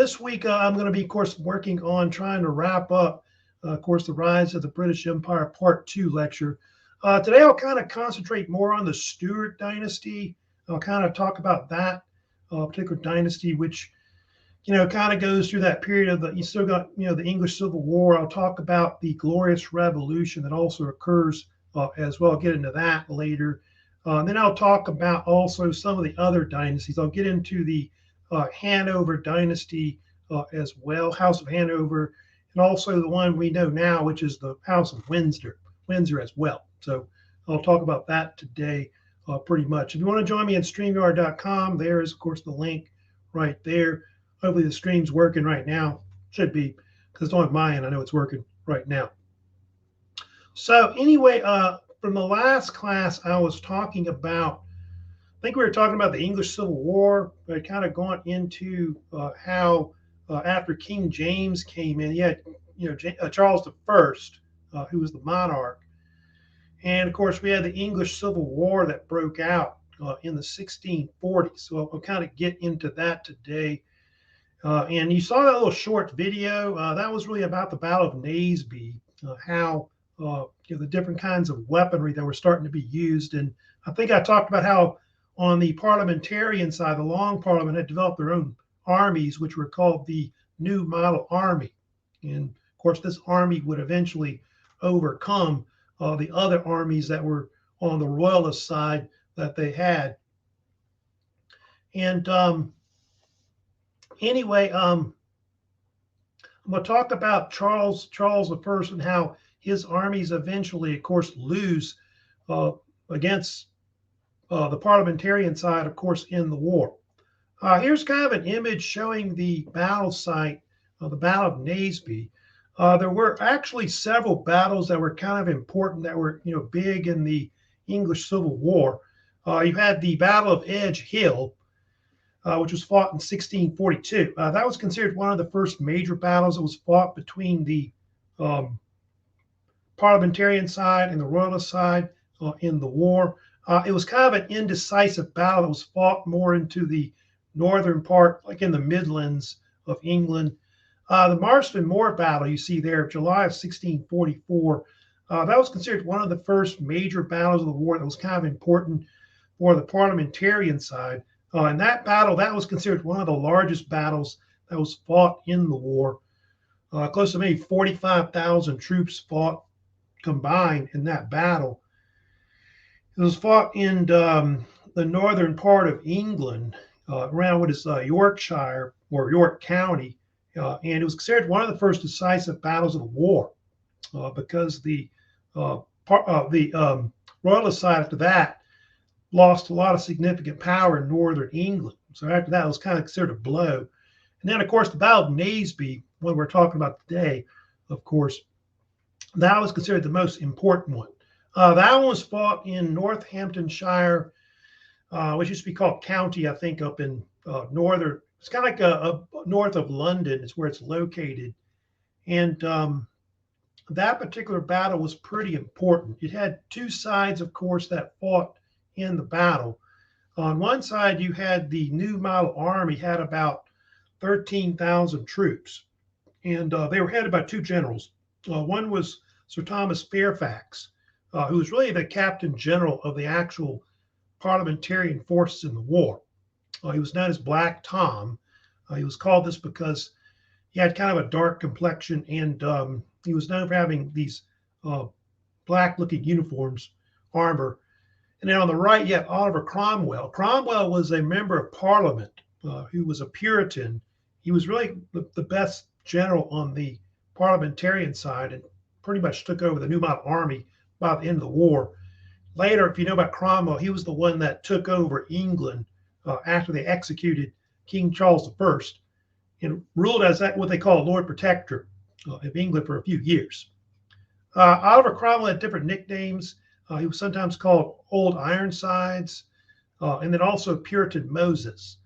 This week, I'm going to be, of course, working on trying to wrap up, of course, the Rise of the British Empire Part 2 lecture. Today, I'll kind of concentrate more on the Stuart Dynasty. I'll kind of talk about that particular dynasty, which, kind of goes through that period of you still got, the English Civil War. I'll talk about the Glorious Revolution that also occurs as well. I'll get into that later. Then I'll talk about also some of the other dynasties. I'll get into the Hanover Dynasty as well, House of Hanover, and also the one we know now, which is the House of Windsor as well. So I'll talk about that today pretty much. If you want to join me at StreamYard.com, there is, of course, the link right there. Hopefully the stream's working right now. Should be, because it's on my end. I know it's working right now. So anyway, from the last class, I was talking about, I think we were talking about the English Civil War, but kind of gone into how after King James came in, he had, Charles I, who was the monarch. And of course, we had the English Civil War that broke out in the 1640s. So I'll kind of get into that today. And you saw that little short video. That was really about the Battle of Naseby, how the different kinds of weaponry that were starting to be used. And I think I talked about how on the parliamentarian side, the Long Parliament had developed their own armies, which were called the New Model Army. And of course, this army would eventually overcome the other armies that were on the royalist side that they had. And anyway, I'm going to talk about Charles I and how his armies eventually, of course, lose against the parliamentarian side, of course, in the war. Here's kind of an image showing the battle site, the Battle of Naseby. There were actually several battles that were kind of important, that were, big in the English Civil War. You had the Battle of Edge Hill, which was fought in 1642. That was considered one of the first major battles that was fought between the parliamentarian side and the royalist side in the war. It was kind of an indecisive battle that was fought more into the northern part, like in the Midlands of England. The Marston Moor battle you see there, July of 1644, that was considered one of the first major battles of the war that was kind of important for the parliamentarian side. And that battle, that was considered one of the largest battles that was fought in the war. Close to maybe 45,000 troops fought combined in that battle. It was fought in the northern part of England, around what is Yorkshire or York County, and it was considered one of the first decisive battles of the war because the royalist side after that lost a lot of significant power in northern England. So after that, it was kind of considered a blow. And then, of course, the Battle of Naseby, what we're talking about today, of course, that was considered the most important one. That one was fought in Northamptonshire, which used to be called County, I think, up in northern. It's kind of like north of London is where it's located. And that particular battle was pretty important. It had two sides, of course, that fought in the battle. On one side, you had the New Model Army, had about 13,000 troops, and they were headed by two generals. One was Sir Thomas Fairfax, who was really the captain general of the actual parliamentarian forces in the war. He was known as Black Tom. He was called this because he had kind of a dark complexion, and he was known for having these black-looking uniforms, armor. And then on the right, you have Oliver Cromwell. Cromwell was a member of Parliament who was a Puritan. He was really the best general on the parliamentarian side and pretty much took over the New Model Army by the end of the war. Later, if you know about Cromwell, he was the one that took over England after they executed King Charles I and ruled as what they call Lord Protector of England for a few years. Oliver Cromwell had different nicknames. He was sometimes called Old Ironsides, and then also Puritan Moses.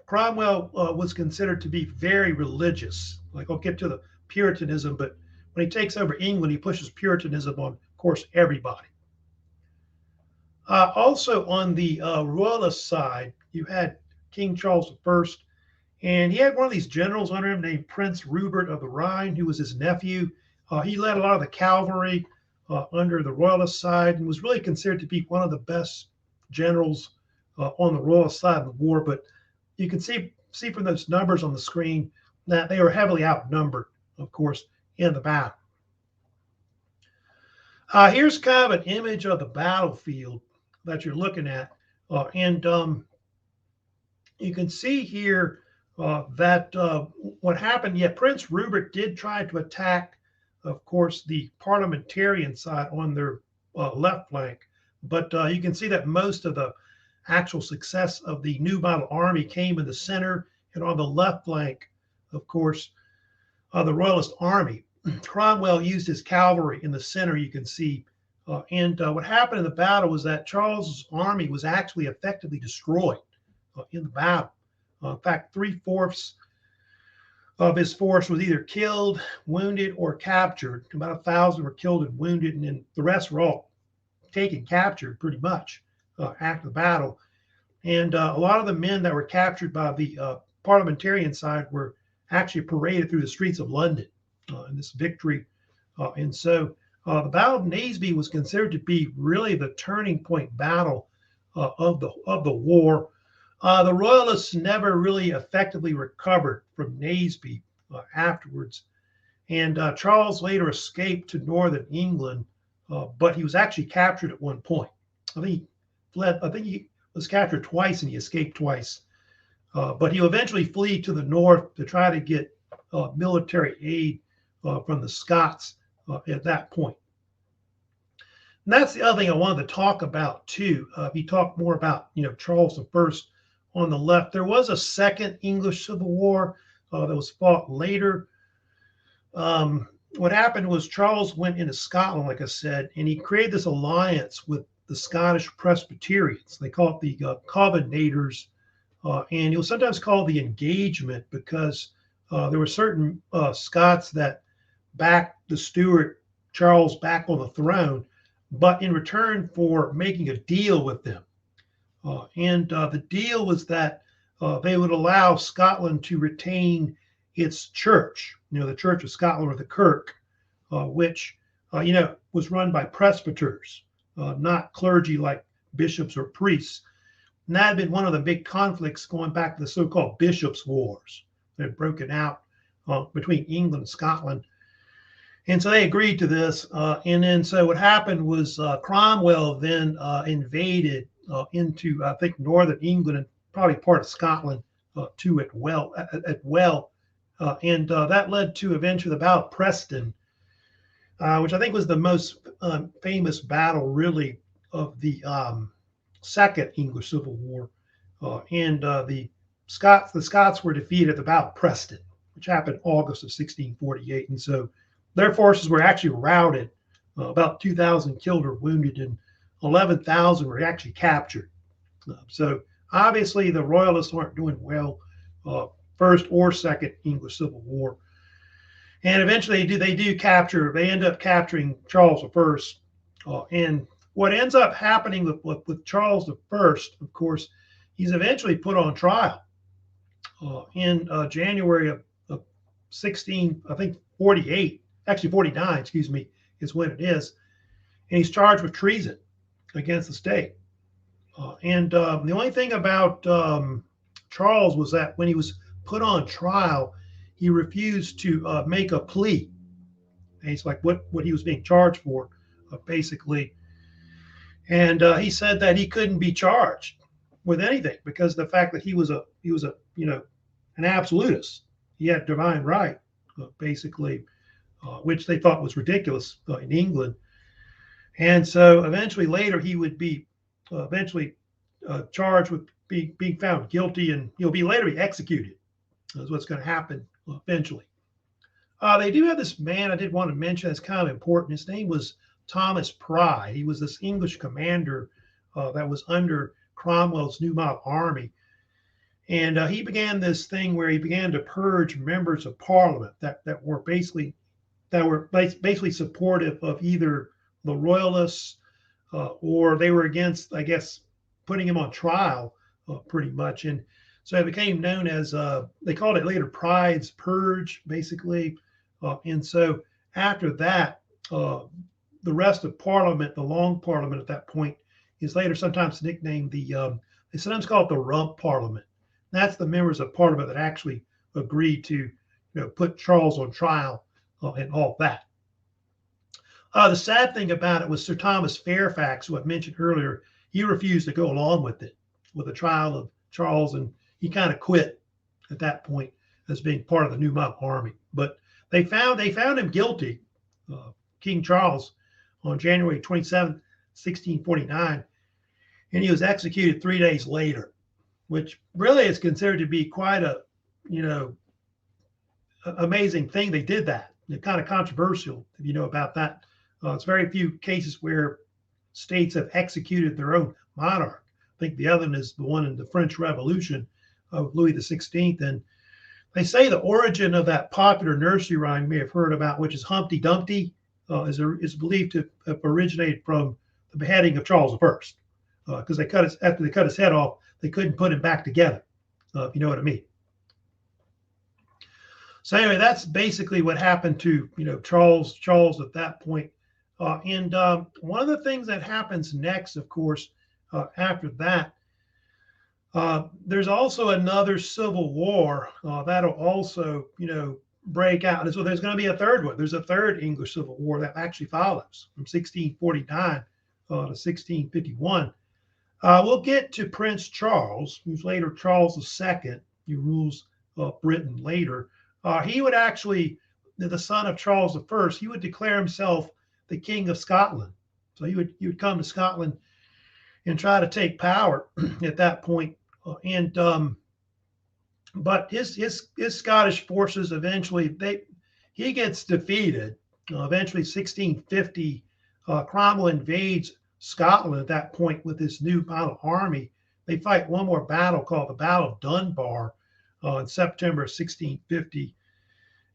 Cromwell was considered to be very religious. Like, I'll get to the Puritanism, but when he takes over England, he pushes Puritanism on, of course, everybody. Also on the royalist side, you had King Charles I And he had one of these generals under him named Prince Rupert of the Rhine, who was his nephew. He led a lot of the cavalry under the royalist side and was really considered to be one of the best generals on the royalist side of the war. But you can see from those numbers on the screen that they were heavily outnumbered, of course, in the battle. Here's kind of an image of the battlefield that you're looking at. And you can see here that what happened, Prince Rupert did try to attack, of course, the parliamentarian side on their left flank. But you can see that most of the actual success of the new model army came in the center and on the left flank, of course, the royalist army. Cronkwell used his cavalry in the center, you can see. And what happened in the battle was that Charles's army was actually effectively destroyed in the battle. In fact, 3/4 of his force was either killed, wounded, or captured. About 1,000 were killed and wounded, and then the rest were all taken, captured pretty much after the battle. And a lot of the men that were captured by the parliamentarian side were actually paraded through the streets of London in this victory. And so the Battle of Naseby was considered to be really the turning point battle of the war. The Royalists never really effectively recovered from Naseby afterwards. And Charles later escaped to northern England, but he was actually captured at one point. I think he was captured twice and he escaped twice. But he'll eventually flee to the north to try to get military aid from the Scots at that point. And that's the other thing I wanted to talk about too. We talked more about Charles I on the left. There was a second English Civil War that was fought later. What happened was Charles went into Scotland, like I said, and he created this alliance with the Scottish Presbyterians. They call it the Covenanters, and it was sometimes called the Engagement because there were certain Scots that backed the Stuart Charles back on the throne, but in return for making a deal with them. And the deal was that they would allow Scotland to retain its church, the Church of Scotland, or the Kirk, which, was run by presbyters, not clergy like bishops or priests. And that had been one of the big conflicts going back to the so-called Bishops' Wars that had broken out between England and Scotland. And so they agreed to this. And then so what happened was Cromwell then invaded into, I think, northern England and probably part of Scotland too at well. And that led to eventually the Battle of Preston, which I think was the most famous battle, really, of the Second English Civil War. And the Scots were defeated at the Battle of Preston, which happened August of 1648. And so their forces were actually routed, about 2,000 killed or wounded, and 11,000 were actually captured. So obviously the Royalists weren't doing well, First or Second English Civil War. And eventually they end up capturing Charles I. And what ends up happening with Charles I, of course, he's eventually put on trial in January of 48, actually 49, excuse me, is when it is. And he's charged with treason against the state. And the only thing about Charles was that when he was put on trial, he refused to make a plea. And it's like what he was being charged for, basically. And he said that he couldn't be charged with anything because of the fact that he was an absolutist. He had divine right, basically, which they thought was ridiculous in England. And so eventually later he would be charged with being found guilty, and he'll later be executed. That's what's going to happen eventually. They do have this man I did want to mention that's kind of important. His name was Thomas Pride. He was this English commander that was under Cromwell's New Model Army. And he began this thing where he began to purge members of Parliament that were basically supportive of either the Royalists or they were against, I guess, putting him on trial pretty much. And So it became known as, they called it later Pride's Purge, basically. And so after that, the rest of Parliament, the Long Parliament at that point, is later sometimes nicknamed they sometimes call it the Rump Parliament. That's the members of Parliament that actually agreed to, put Charles on trial and all that. The sad thing about it was Sir Thomas Fairfax, who I mentioned earlier, he refused to go along with it, with the trial of Charles, and he kind of quit at that point as being part of the New Model Army. But they found him guilty, King Charles, on January 27, 1649, and he was executed 3 days later, which really is considered to be quite a, amazing thing. They did that. It's kind of controversial, if you know about that. It's very few cases where states have executed their own monarch. I think the other one is the one in the French Revolution of Louis XVI. And they say the origin of that popular nursery rhyme you may have heard about, which is Humpty Dumpty, is believed to have originated from the beheading of Charles I, because after they cut his head off, they couldn't put him back together, if you know what I mean. So anyway, that's basically what happened to Charles at that point. And one of the things that happens next, of course, after that, there's also another civil war that'll also, break out. And so there's going to be a third one. There's a third English Civil War that actually follows from 1649 to 1651. We'll get to Prince Charles, who's later Charles II, who rules Britain later. He would actually, the son of Charles I, he would declare himself the King of Scotland. So he would come to Scotland and try to take power at that point. But his Scottish forces eventually, he gets defeated. Eventually, 1650, Cromwell invades Scotland at that point with this new model army. They fight one more battle called the Battle of Dunbar in September of 1650.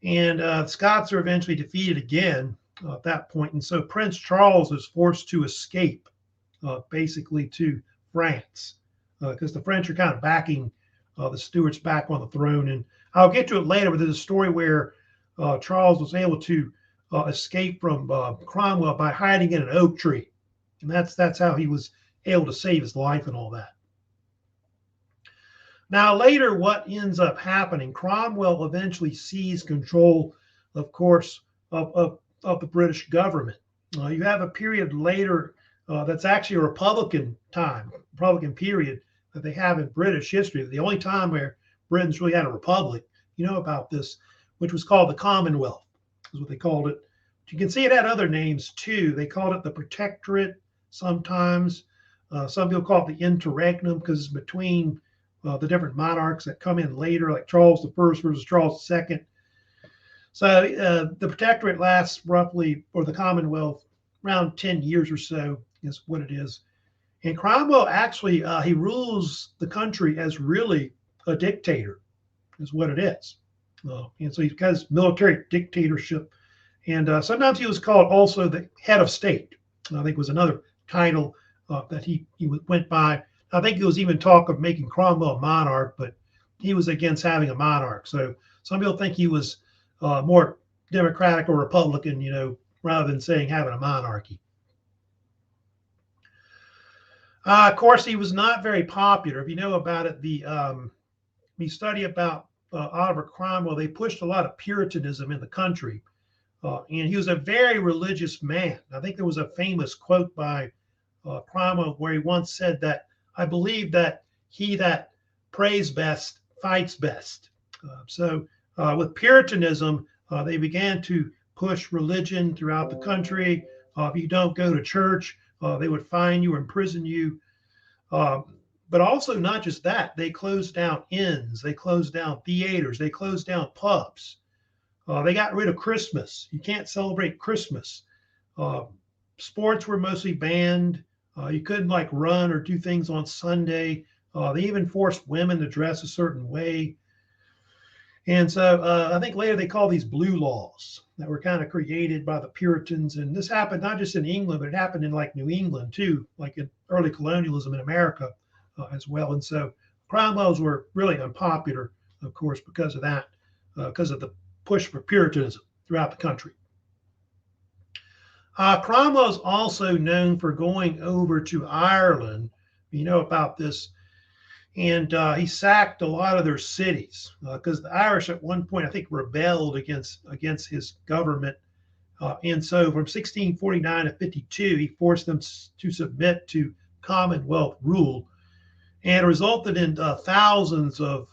And the Scots are eventually defeated again at that point. And so Prince Charles is forced to escape basically to France because the French are kind of backing the Stuarts back on the throne. And I'll get to it later, but there's a story where Charles was able to escape from Cromwell by hiding in an oak tree. And that's how he was able to save his life and all that. Now, later, what ends up happening, Cromwell eventually seized control, of course, of the British government. You have a period later that's actually a Republican period that they have in British history. The only time where Britain's really had a republic, about this, which was called the Commonwealth, is what they called it. But you can see it had other names too. They called it the Protectorate sometimes. Some people call it the Interregnum because it's between the different monarchs that come in later, like Charles I versus Charles II. So the Protectorate lasts roughly, or the Commonwealth, around 10 years or so is what it is. And Cromwell actually, he rules the country as really a dictator, is what it is. And so he has military dictatorship. And sometimes he was called also the head of state. I think was another title that he went by. I think there was even talk of making Cromwell a monarch, but he was against having a monarch. So some people think he was more Democratic or Republican, rather than saying having a monarchy. Of course, he was not very popular. If you know about it, we study about Oliver Cromwell, they pushed a lot of Puritanism in the country. And he was a very religious man. I think there was a famous quote by Cromwell where he once said that, I believe that he that prays best fights best. So with Puritanism, they began to push religion throughout the country. If you don't go to church, they would fine you or imprison you. But also not just that, they closed down inns, they closed down theaters, they closed down pubs. They got rid of Christmas. You can't celebrate Christmas. Sports were mostly banned. You couldn't run or do things on Sunday. They even forced women to dress a certain way. And so I think later they call these blue laws that were kind of created by the Puritans. And this happened not just in England, but it happened in New England too, like in early colonialism in America as well. And so Cromwells were really unpopular, of course, because of that, because of the push for Puritanism throughout the country. Cromwell's also known for going over to Ireland. You know about this. And he sacked a lot of their cities because the Irish at one point, I think, rebelled against his government. And so from 1649 to 52, he forced them to submit to Commonwealth rule. And it resulted in thousands of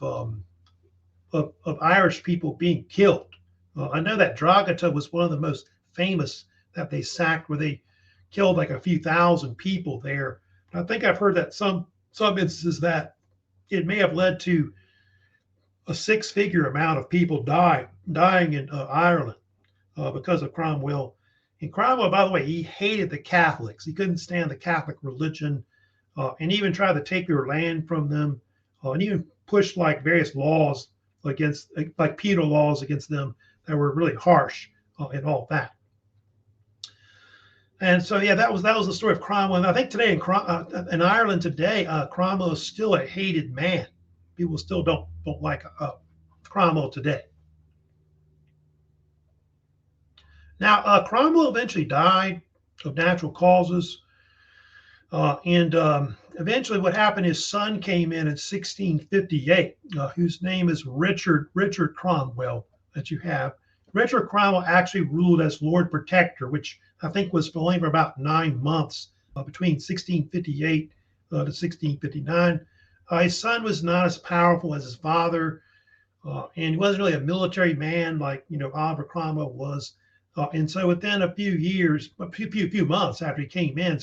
Irish people being killed. I know that Drogheda was one of the most famous that they sacked, where they killed like a few thousand people there. I think I've heard that some instances that it may have led to a six-figure amount of people dying in Ireland because of Cromwell. And Cromwell, by the way, he hated the Catholics. He couldn't stand the Catholic religion, and even tried to take their land from them, and even pushed like various laws against, like penal laws against them that were really harsh and all that. And so, yeah, that was the story of Cromwell. And I think today in Ireland today, Cromwell is still a hated man. People still don't like Cromwell today. Now, Cromwell eventually died of natural causes, and eventually, what happened? His son came in 1658, whose name is Richard Cromwell. That you have. Richard Cromwell actually ruled as Lord Protector, which I think was only for about 9 months between 1658 to 1659. His son was not as powerful as his father, and he wasn't really a military man like Oliver Cromwell was. And so within a few months after he came in,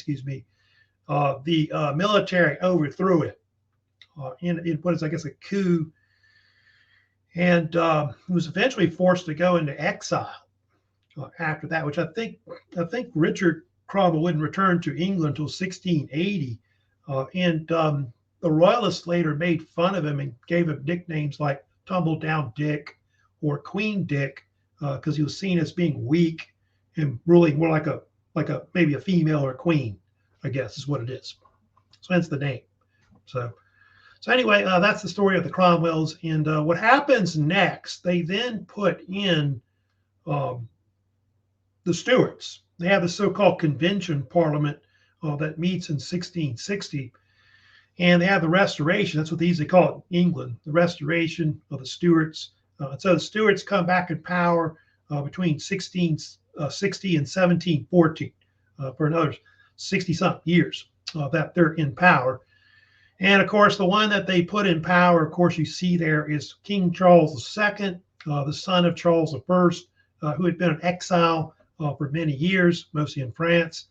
the military overthrew it in what is, I guess, a coup, and he was eventually forced to go into exile after that, which I think Richard Cromwell wouldn't return to England until 1680, and the royalists later made fun of him and gave him nicknames like Tumble Down Dick or Queen Dick, because he was seen as being weak and ruling more like a maybe a female or a queen, I guess is what it is. So hence the name. So anyway, that's the story of the Cromwells. And what happens next? They then put in the Stewards. They have the so-called Convention Parliament that meets in 1660, and they have the Restoration. That's what they usually call it in England, the Restoration of the Stewards. So the Stewards come back in power between 1660 and 1714 for another 60-something years that they're in power. And of course, the one that they put in power, of course, you see there is King Charles II, the son of Charles I, who had been in exile for many years, mostly in France.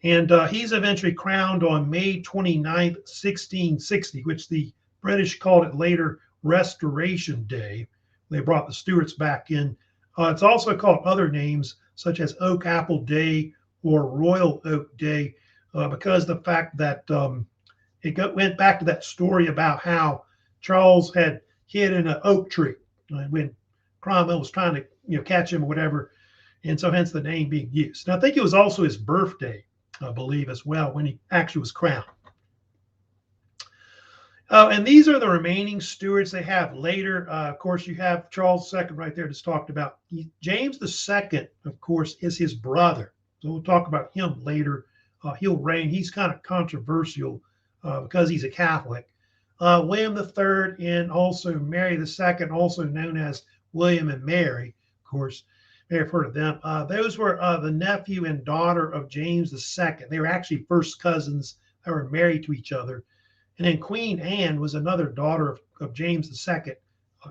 And he's eventually crowned on May 29th, 1660, which the British called it later Restoration Day. They brought the Stuarts back in. It's also called other names, such as Oak Apple Day or Royal Oak Day, because the fact that went back to that story about how Charles had hid in an oak tree when Cromwell was trying to catch him or whatever, and so hence the name being used. And I think it was also his birthday, I believe, as well, when he actually was crowned. And these are the remaining Stuarts they have later. Of course, you have Charles II right there, just talked about. James II, of course, is his brother. So we'll talk about him later. He'll reign. He's kind of controversial because he's a Catholic. William III and also Mary II, also known as William and Mary, of course, may have heard of them. Those were the nephew and daughter of James II. They were actually first cousins that were married to each other. And then Queen Anne was another daughter of James II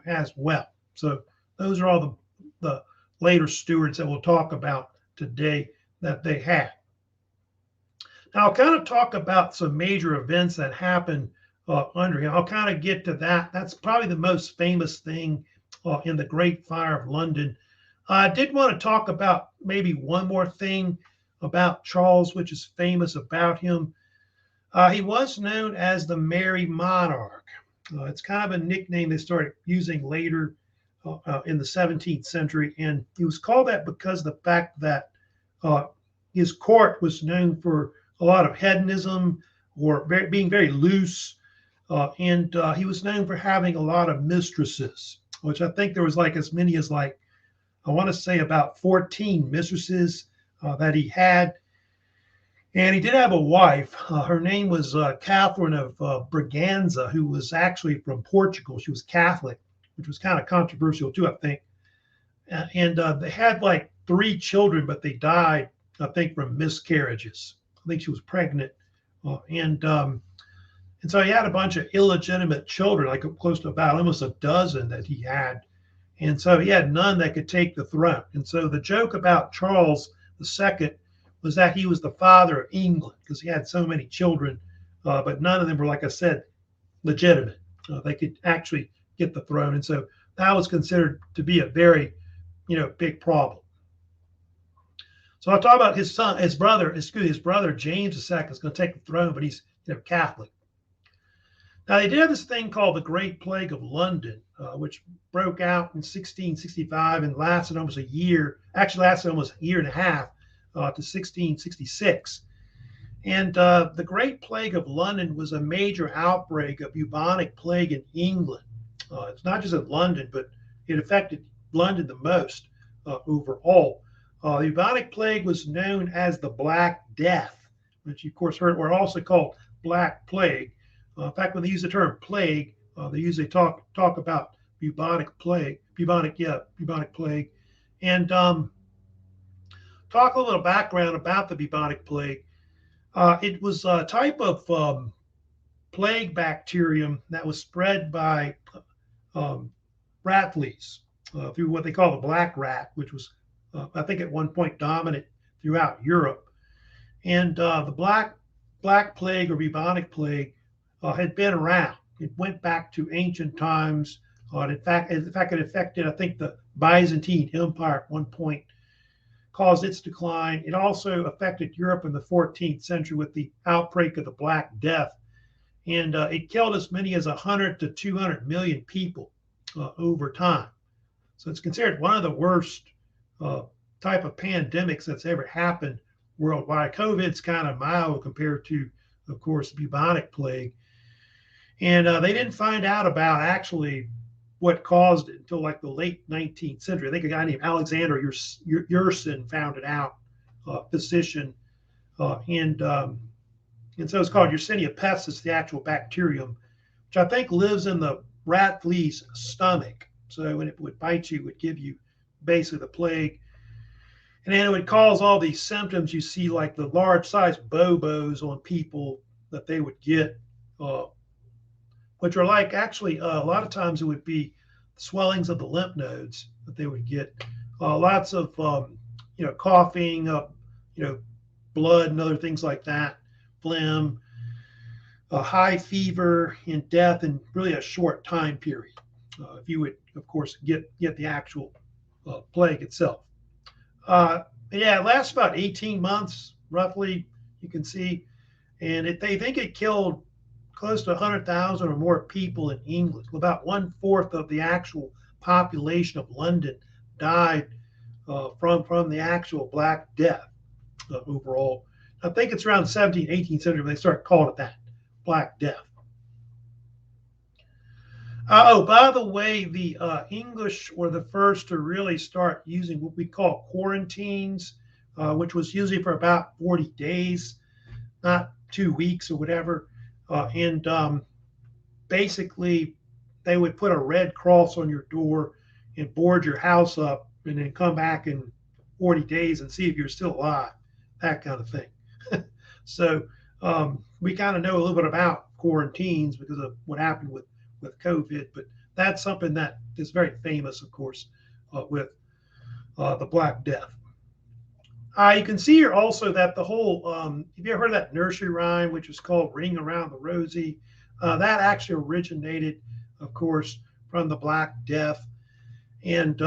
as well. So those are all the later Stuarts that we'll talk about today that they had. Now, I'll kind of talk about some major events that happened under him. I'll kind of get to that. That's probably the most famous thing in the Great Fire of London. I did want to talk about maybe one more thing about Charles, which is famous about him. He was known as the Mary Monarch. It's kind of a nickname they started using later in the 17th century. And he was called that because of the fact that his court was known for a lot of hedonism or being very loose. And he was known for having a lot of mistresses, which I think there was like as many as like, I want to say about 14 mistresses that he had. And he did have a wife. Her name was Catherine of Braganza, who was actually from Portugal. She was Catholic, which was kind of controversial too, I think. And they had like 3 children, but they died, I think, from miscarriages. I think she was pregnant. And so he had a bunch of illegitimate children, like close to about almost a dozen that he had. And so he had none that could take the throne. And so the joke about Charles II was that he was the father of England because he had so many children, but none of them were, like I said, legitimate. They could actually get the throne. And so that was considered to be a very, big problem. So I'll talk about his brother James II is going to take the throne, but he's Catholic. Now, they did have this thing called the Great Plague of London, which broke out in 1665 and lasted almost a year, actually lasted almost a year and a half to 1666. And the Great Plague of London was a major outbreak of bubonic plague in England. It's not just in London, but it affected London the most overall. The bubonic plague was known as the Black Death, which you, of course, heard, or also called Black Plague. In fact, when they use the term plague, they usually talk about bubonic plague, bubonic plague, and talk a little background about the bubonic plague. It was a type of plague bacterium that was spread by rat fleas through what they call the black rat, which was, I think, at one point dominant throughout Europe. And the black plague or bubonic plague had been around. It went back to ancient times. In fact, it affected, I think, the Byzantine Empire at one point, caused its decline. It also affected Europe in the 14th century with the outbreak of the Black Death. And it killed as many as 100 to 200 million people over time. So it's considered one of the worst type of pandemics that's ever happened worldwide. COVID's kind of mild compared to, of course, bubonic plague. And they didn't find out about actually what caused it until like the late 19th century. I think a guy named Alexander Yersin found it out, physician. And so it's called Yersinia pestis, the actual bacterium, which I think lives in the rat flea's stomach. So when it would bite you, it would give you basically the plague. And then it would cause all these symptoms you see, like the large size bobos on people that they would get, which are like actually a lot of times it would be swellings of the lymph nodes that they would get, lots of coughing, blood and other things like that, phlegm, high fever, and death in really a short time period. If you would, of course, get the actual plague itself. It lasts about 18 months roughly, you can see, and they think it killed close to 100,000 or more people in England. About 1/4 of the actual population of London died from the actual Black Death overall. I think it's around 17th, 18th century when they start calling it that, Black Death. By the way, the English were the first to really start using what we call quarantines, which was usually for about 40 days, not 2 weeks or whatever. Basically, they would put a red cross on your door and board your house up and then come back in 40 days and see if you're still alive, that kind of thing. So we kind of know a little bit about quarantines because of what happened with COVID, but that's something that is very famous, of course, with the Black Death. You can see here also that the whole, have you ever heard of that nursery rhyme, which is called Ring Around the Rosie? That actually originated, of course, from the Black Death. And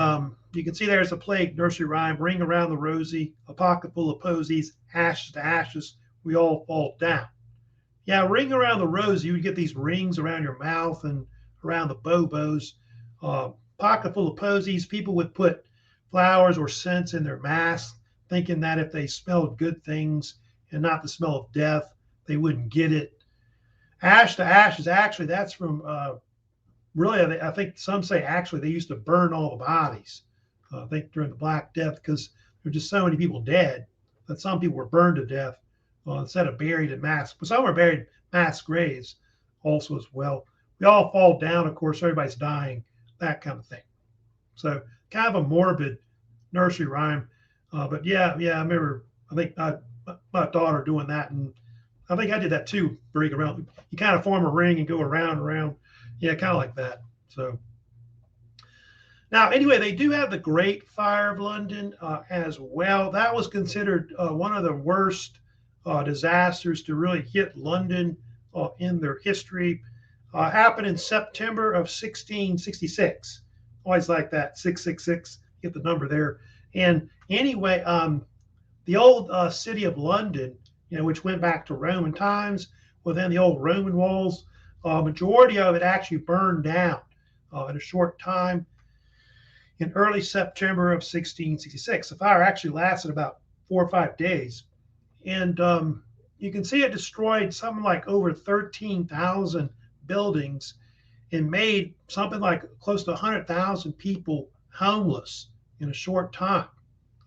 you can see there's a plague nursery rhyme, Ring Around the Rosie, a pocket full of posies, ashes to ashes, we all fall down. Yeah, ring around the rosy, you would get these rings around your mouth and around the bobos. Pocket full of posies, people would put flowers or scents in their masks, thinking that if they smelled good things and not the smell of death, they wouldn't get it. Ash to ashes, actually, that's from really, I think some say actually they used to burn all the bodies. I think during the Black Death, because there were just so many people dead that some people were burned to death instead of buried in mass. But some were buried mass graves also as well. We all fall down, of course, everybody's dying, that kind of thing. So kind of a morbid nursery rhyme. But yeah, I remember, I think my daughter doing that. And I think I did that too, break around. You kind of form a ring and go around and around. Yeah, kind of like that. So now, anyway, they do have the Great Fire of London as well. That was considered one of the worst disasters to really hit London in their history. Happened in September of 1666. Always like that, 666, get the number there. And anyway, the old city of London, which went back to Roman times, within the old Roman walls, majority of it actually burned down in a short time in early September of 1666. The fire actually lasted about 4 or 5 days. And you can see it destroyed something like over 13,000 buildings and made something like close to 100,000 people homeless in a short time.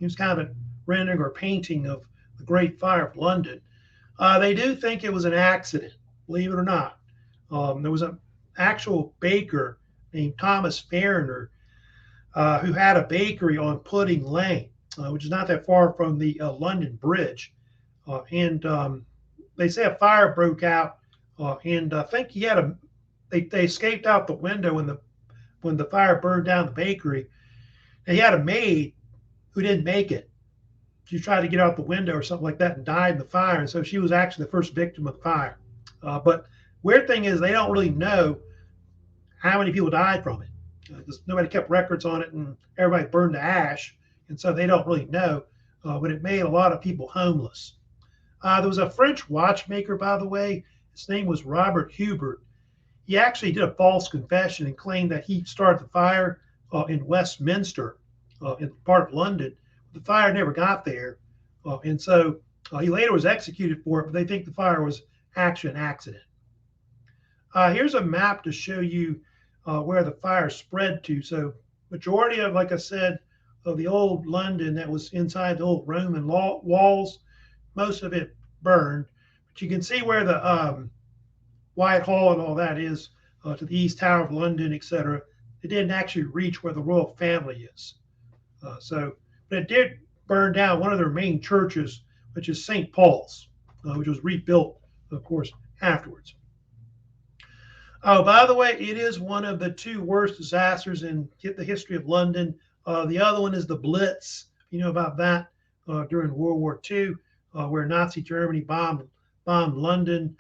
It was kind of a rendering or painting of the Great Fire of London. They do think it was an accident, believe it or not. There was an actual baker named Thomas Fariner who had a bakery on Pudding Lane, which is not that far from the London Bridge. And they say a fire broke out, and I think he had they escaped out the window when the fire burned down the bakery. And he had a maid who didn't make it. She tried to get out the window or something like that and died in the fire. And so she was actually the first victim of the fire. But weird thing is they don't really know how many people died from it. Because nobody kept records on it and everybody burned to ash. And so they don't really know. But it made a lot of people homeless. There was a French watchmaker, by the way. His name was Robert Hubert. He actually did a false confession and claimed that he started the fire in Westminster, in part of London. The fire never got there. And so he later was executed for it, but they think the fire was actually an accident. Here's a map to show you where the fire spread to. So majority of, like I said, of the old London that was inside the old Roman walls, most of it burned. But you can see where the Whitehall and all that is to the East Tower of London, etc. It didn't actually reach where the royal family is. But it did burn down one of their main churches, which is St. Paul's, which was rebuilt, of course, afterwards. Oh, by the way, it is one of the 2 worst disasters in the history of London. The other one is the Blitz. You know about that during World War II, where Nazi Germany bombed London.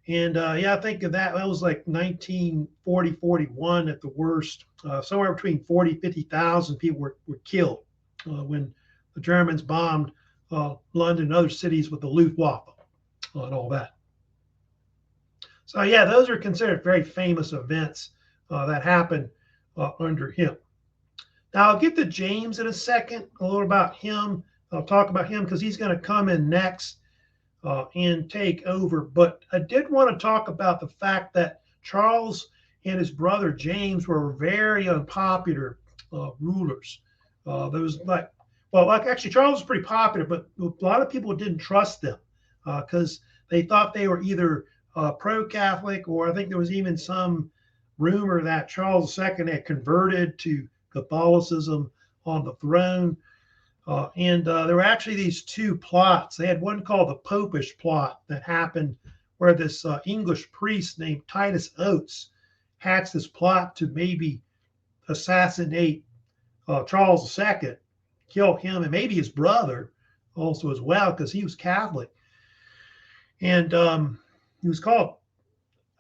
And I think of that. That was like 1940, 41 at the worst. Somewhere between 40, 50,000 people were killed when the Germans bombed London and other cities with the Luftwaffe and all that. So those are considered very famous events that happened under him. Now I'll get to James in a second, a little about him. I'll talk about him because he's going to come in next and take over. But I did want to talk about the fact that Charles and his brother James were very unpopular rulers. Actually, Charles was pretty popular, but a lot of people didn't trust them because they thought they were either pro-Catholic, or I think there was even some rumor that Charles II had converted to Catholicism on the throne. And there were actually these 2 plots. They had one called the Popish plot that happened where this English priest named Titus Oates hatched this plot to maybe assassinate Charles II, kill him, and maybe his brother also as well, because he was Catholic. And he was called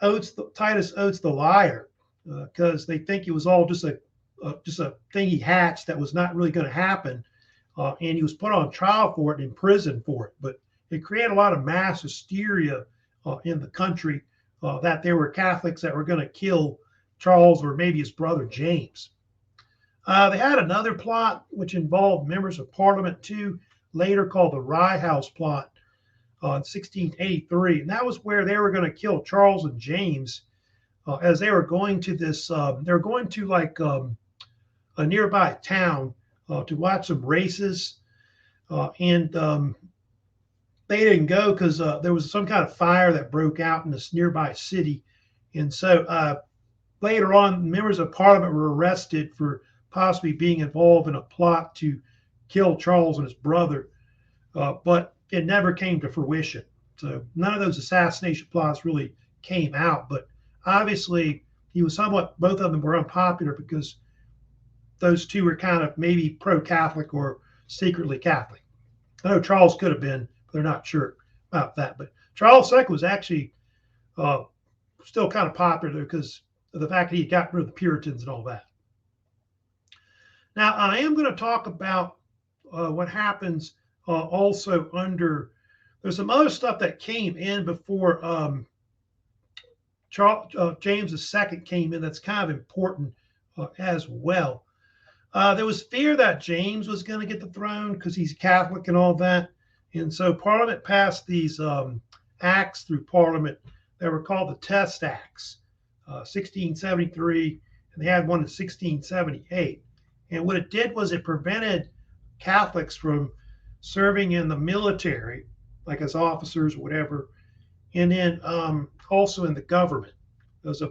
Titus Oates the Liar, because they think it was all just a thing he hatched that was not really going to happen. And he was put on trial for it and in prison for it. But it created a lot of mass hysteria in the country that there were Catholics that were going to kill Charles or maybe his brother James. They had another plot which involved members of Parliament too, later called the Rye House plot. in 1683, and that was where they were going to kill Charles and James as they were going to this. They were going to like a nearby town to watch some races, and they didn't go because there was some kind of fire that broke out in this nearby city, and so later on, members of Parliament were arrested for possibly being involved in a plot to kill Charles and his brother, but it never came to fruition. So none of those assassination plots really came out, but obviously he was somewhat, both of them were unpopular because those two were kind of maybe pro-Catholic or secretly Catholic. I know Charles could have been, but they're not sure about that. But Charles II was actually still kind of popular because of the fact that he got rid of the Puritans and all that. Now, I am going to talk about what happens also under, there's some other stuff that came in before James II came in that's kind of important as well. There was fear that James was going to get the throne because he's Catholic and all that. And so Parliament passed these acts through Parliament that were called the Test Acts, 1673, and they had one in 1678. And what it did was it prevented Catholics from serving in the military, like as officers or whatever, and then also in the government. There was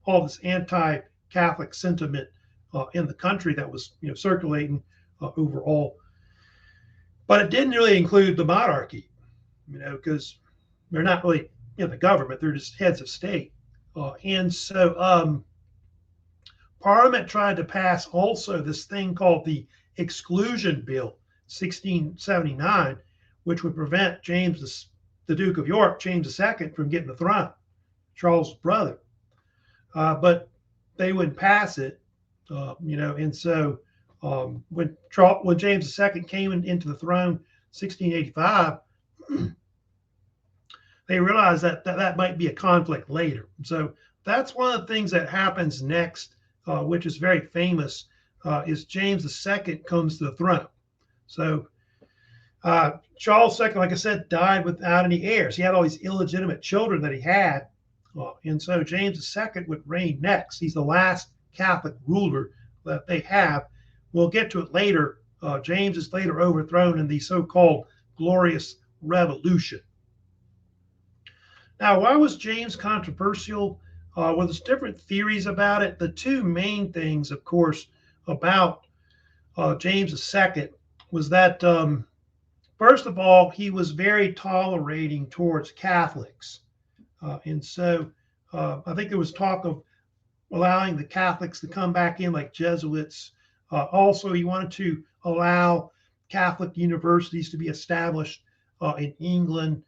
all this anti-Catholic sentiment in the country that was circulating overall. But it didn't really include the monarchy, because they're not really in the government, they're just heads of state. And so Parliament tried to pass also this thing called the Exclusion Bill, 1679, which would prevent James, the Duke of York, James II, from getting the throne, Charles' brother. But they wouldn't pass it, and so when James II came into the throne, 1685, they realized that might be a conflict later. So that's one of the things that happens next, which is very famous, is James II comes to the throne. So Charles II, like I said, died without any heirs. He had all these illegitimate children that he had. And so James II would reign next. He's the last Catholic ruler that they have. We'll get to it later. James is later overthrown in the so-called Glorious Revolution. Now, why was James controversial? Well, there's different theories about it. The two main things, of course, about James II was that, first of all, he was very tolerating towards Catholics. And so I think there was talk of allowing the Catholics to come back in like Jesuits. Also, he wanted to allow Catholic universities to be established in England.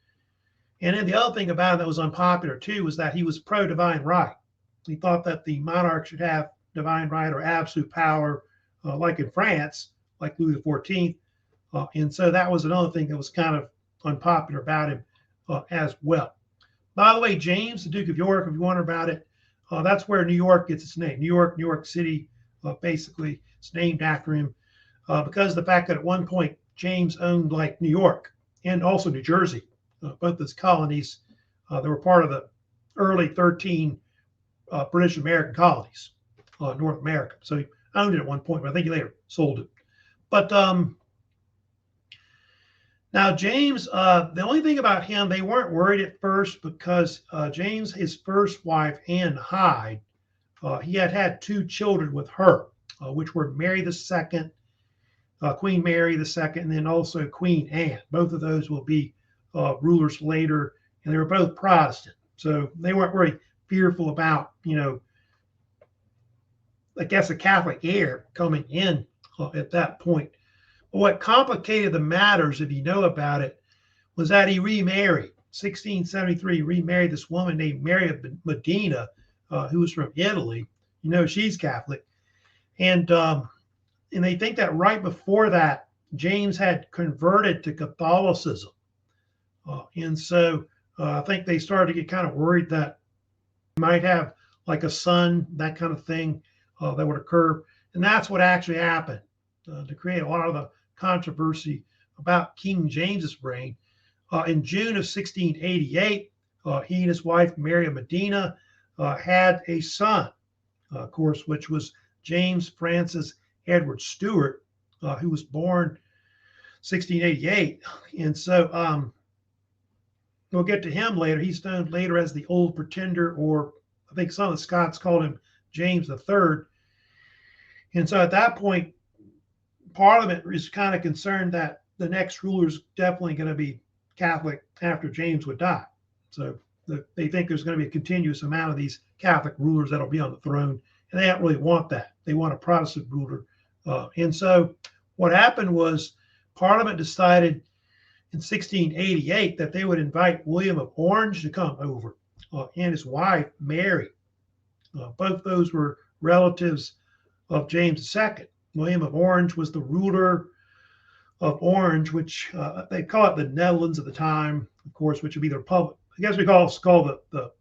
And then the other thing about him that was unpopular too was that he was pro-divine right. He thought that the monarch should have divine right or absolute power, like in France, like Louis XIV. And so that was another thing that was kind of unpopular about him as well. By the way, James, the Duke of York, if you wonder about it, that's where New York gets its name. New York City, basically, it's named after him because of the fact that at one point James owned like New York and also New Jersey, both those colonies. They were part of the early 13 British American colonies, North America. So he owned it at one point, but I think he later sold it. But now James, the only thing about him, they weren't worried at first because James, his first wife, Anne Hyde, he had had two children with her, which were Mary II, Queen Mary II, and then also Queen Anne. Both of those will be rulers later, and they were both Protestant. So they weren't very fearful about, I guess, a Catholic heir coming in at that point. What complicated the matters, if you know about it, was that he remarried. 1673, remarried this woman named Mary Medina, who was from Italy. She's Catholic. And they think that right before that, James had converted to Catholicism. And so I think they started to get kind of worried that he might have like a son, that kind of thing that would occur. And that's what actually happened to create a lot of the controversy about King James's reign. In June of 1688, he and his wife, Mary Medina, had a son, of course, which was James Francis Edward Stuart, who was born 1688. And so we'll get to him later. He's known later as the Old Pretender, or I think some of the Scots called him James III. And so at that point, Parliament is kind of concerned that the next ruler is definitely going to be Catholic after James would die. So they think there's going to be a continuous amount of these Catholic rulers that'll be on the throne, and they don't really want that. They want a Protestant ruler. And so what happened was Parliament decided in 1688 that they would invite William of Orange to come over and his wife, Mary. Both those were relatives of James II. William of Orange was the ruler of Orange, which they call it the Netherlands at the time, of course, which would be the Republic. I guess we call the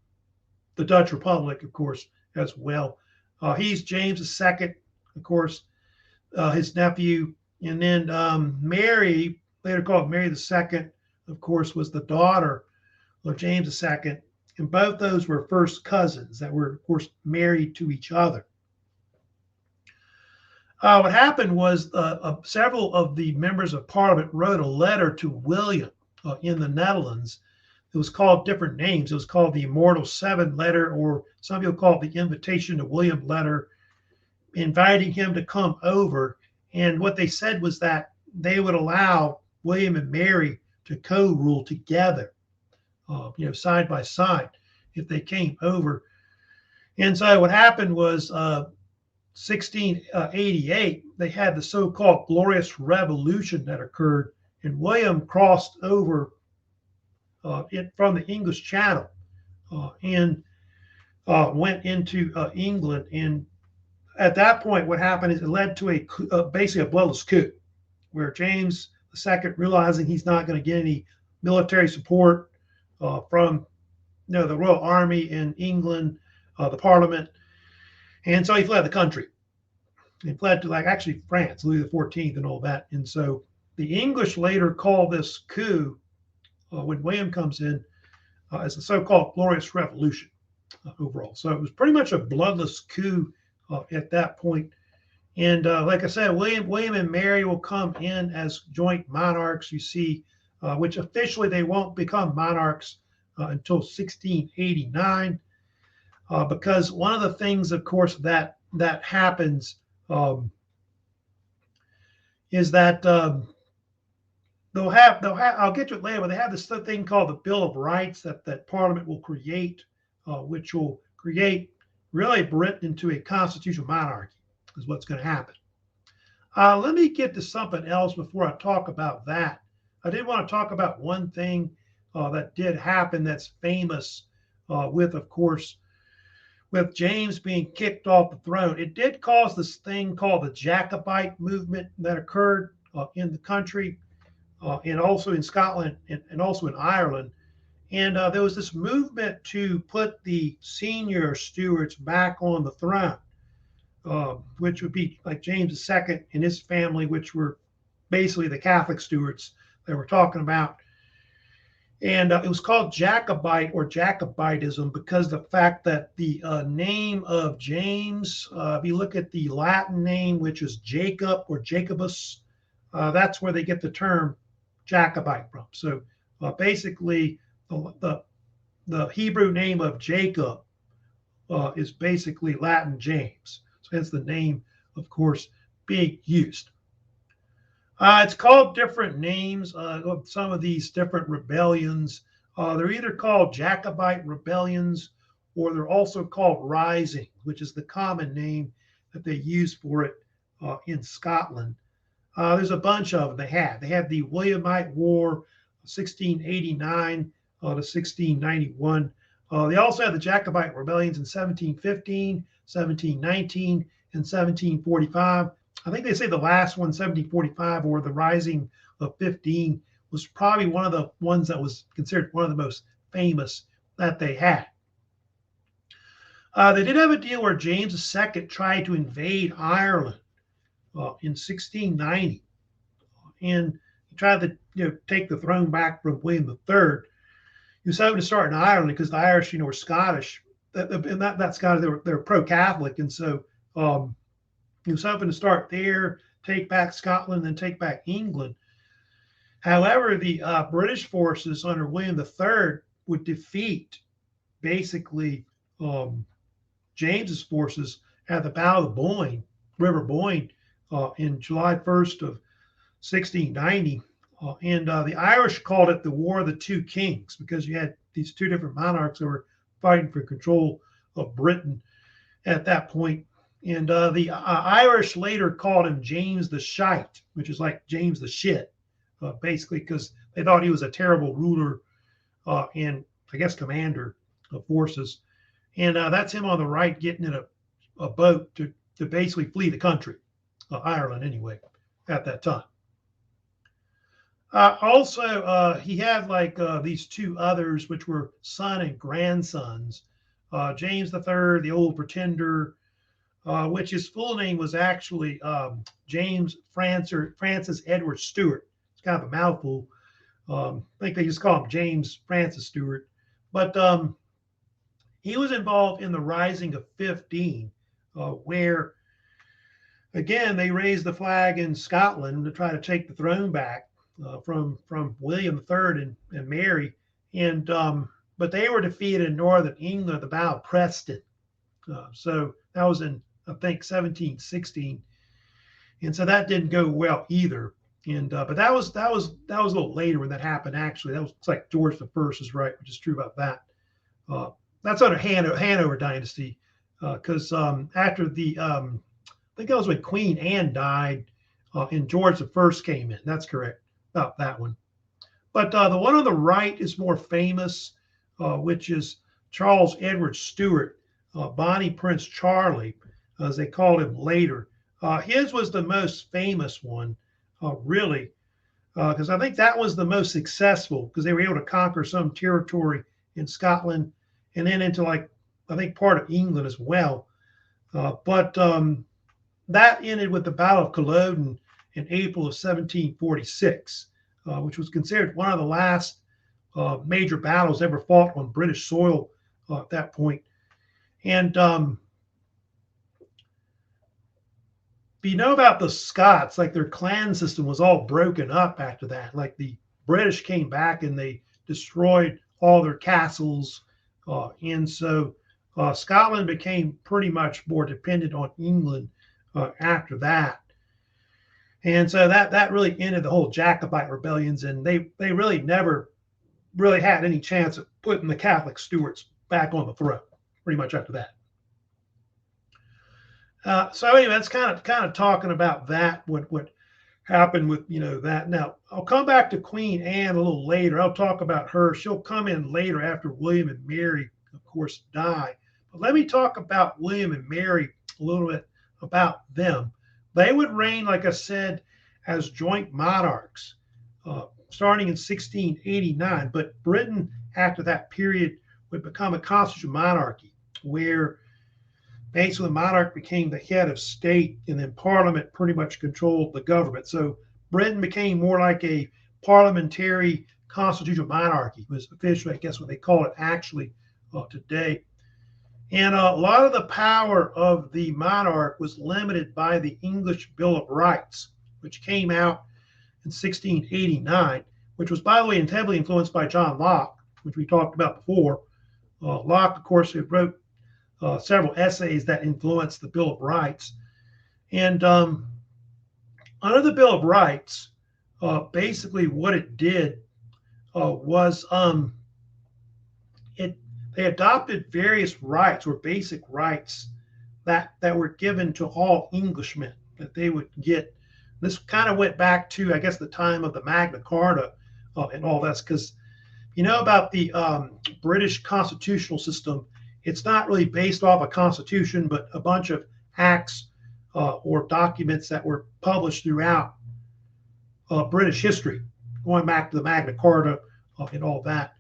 Dutch Republic, of course, as well. He's James II, of course, his nephew. And then Mary, later called Mary II, of course, was the daughter of James II. And both those were first cousins that were, of course, married to each other. What happened was several of the members of Parliament wrote a letter to William in the Netherlands. It was called different names. It was called the Immortal Seven letter, or some people call it the Invitation to William letter, inviting him to come over. And what they said was that they would allow William and Mary to co-rule together, side by side, if they came over. And so what happened was 1688, they had the so-called Glorious Revolution that occurred, and William crossed over from the English Channel and went into England. And at that point, what happened is it led to basically a bloodless coup, where James II, realizing he's not going to get any military support from the Royal Army in England, the Parliament, and so he fled the country. He fled to actually France, Louis XIV and all that. And so the English later call this coup, when William comes in, as the so-called Glorious Revolution overall. So it was pretty much a bloodless coup at that point. And like I said, William and Mary will come in as joint monarchs, you see, which officially they won't become monarchs until 1689. Because one of the things, of course, that happens is that they'll have. I'll get to it later, but they have this thing called the Bill of Rights that Parliament will create, which will create really Britain into a constitutional monarchy. Is what's going to happen. Let me get to something else before I talk about that. I did want to talk about one thing that did happen that's famous with, of course, with James being kicked off the throne. It did cause this thing called the Jacobite Movement that occurred in the country and also in Scotland and also in Ireland. And there was this movement to put the senior Stuarts back on the throne, which would be like James II and his family, which were basically the Catholic Stuarts that we're talking about. And it was called Jacobite or Jacobitism because the fact that the name of James, if you look at the Latin name, which is Jacob or Jacobus, that's where they get the term Jacobite from. So basically, the Hebrew name of Jacob is basically Latin James. So hence the name, of course, being used. It's called different names of some of these different rebellions. They're either called Jacobite rebellions or they're also called rising, which is the common name that they use for it in Scotland. There's a bunch of them they had. They had the Williamite War, 1689 to 1691. They also had the Jacobite rebellions in 1715, 1719, and 1745. I think they say the last one, 1745, or the Rising of 15, was probably one of the ones that was considered one of the most famous that they had. They did have a deal where James II tried to invade Ireland in 1690. And he tried to take the throne back from William III. He was hoping to start in Ireland because the Irish, were Scottish, and that Scottish, they're pro-Catholic, and so he was hoping to start there, take back Scotland, then take back England. However, the British forces under William III would defeat basically James's forces at the Battle of the Boyne, River Boyne, in July 1st of 1690. And the Irish called it the War of the Two Kings because you had these two different monarchs that were fighting for control of Britain at that point. And the Irish later called him James the Shite, which is like James the Shit, basically because they thought he was a terrible ruler and, I guess, commander of forces. And that's him on the right getting in a boat to basically flee the country, Ireland anyway, at that time. Also, he had like these two others, which were son and grandsons. James III, the Old Pretender, which his full name was actually James Francis Edward Stuart. It's kind of a mouthful. I think they just call him James Francis Stuart. But he was involved in the Rising of 15, where, again, they raised the flag in Scotland to try to take the throne back from William III and Mary, and but they were defeated in northern England at the Battle of Preston. So that was in, I think, 1716, and so that didn't go well either. And but that was a little later when that happened. Actually, it's like George I is right, which is true about that. That's under Hanover Dynasty, because after the I think that was when Queen Anne died, and George I came in. That's correct about that one. But the one on the right is more famous, which is Charles Edward Stuart, Bonnie Prince Charlie, as they called him later. His was the most famous one, really, because I think that was the most successful because they were able to conquer some territory in Scotland and then into, like, I think part of England as well. But that ended with the Battle of Culloden in April of 1746, which was considered one of the last major battles ever fought on British soil at that point. And you know about the Scots, like their clan system was all broken up after that. Like the British came back and they destroyed all their castles. And so Scotland became pretty much more dependent on England after that. And so that really ended the whole Jacobite rebellions, and they really never really had any chance of putting the Catholic Stuarts back on the throne pretty much after that. So anyway, that's kind of talking about that, what happened with that. Now I'll come back to Queen Anne a little later. I'll talk about her. She'll come in later after William and Mary, of course, die. But let me talk about William and Mary a little bit about them. They would reign, like I said, as joint monarchs, starting in 1689. But Britain, after that period, would become a constitutional monarchy, where basically the monarch became the head of state, and then Parliament pretty much controlled the government. So Britain became more like a parliamentary constitutional monarchy, was officially, I guess, what they call it actually today. And a lot of the power of the monarch was limited by the English Bill of Rights, which came out in 1689, which was, by the way, heavily influenced by John Locke, which we talked about before. Locke, of course, who wrote several essays that influenced the Bill of Rights. And under the Bill of Rights, basically what it did was they adopted various rights, or basic rights, that were given to all Englishmen that they would get. This kind of went back to, I guess, the time of the Magna Carta and all this, because about the British constitutional system, it's not really based off a constitution, but a bunch of acts or documents that were published throughout British history, going back to the Magna Carta and all that.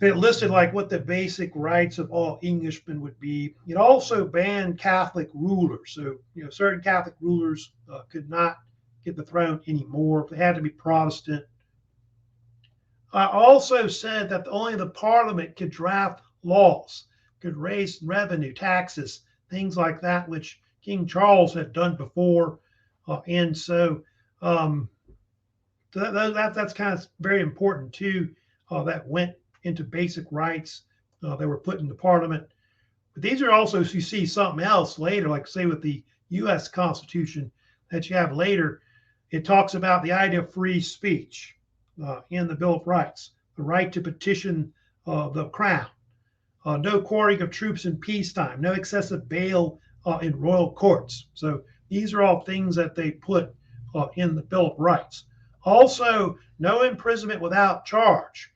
It listed like what the basic rights of all Englishmen would be. It also banned Catholic rulers. So, certain Catholic rulers could not get the throne anymore. They had to be Protestant. Also said that only the Parliament could draft laws, could raise revenue, taxes, things like that, which King Charles had done before. And so that's kind of very important too. That went into basic rights. They were put into Parliament. But these are also, if you see something else later, like say with the U.S. Constitution that you have later, it talks about the idea of free speech in the Bill of Rights, the right to petition the crown, no quartering of troops in peacetime, no excessive bail in royal courts. So these are all things that they put in the Bill of Rights. Also, no imprisonment without charge.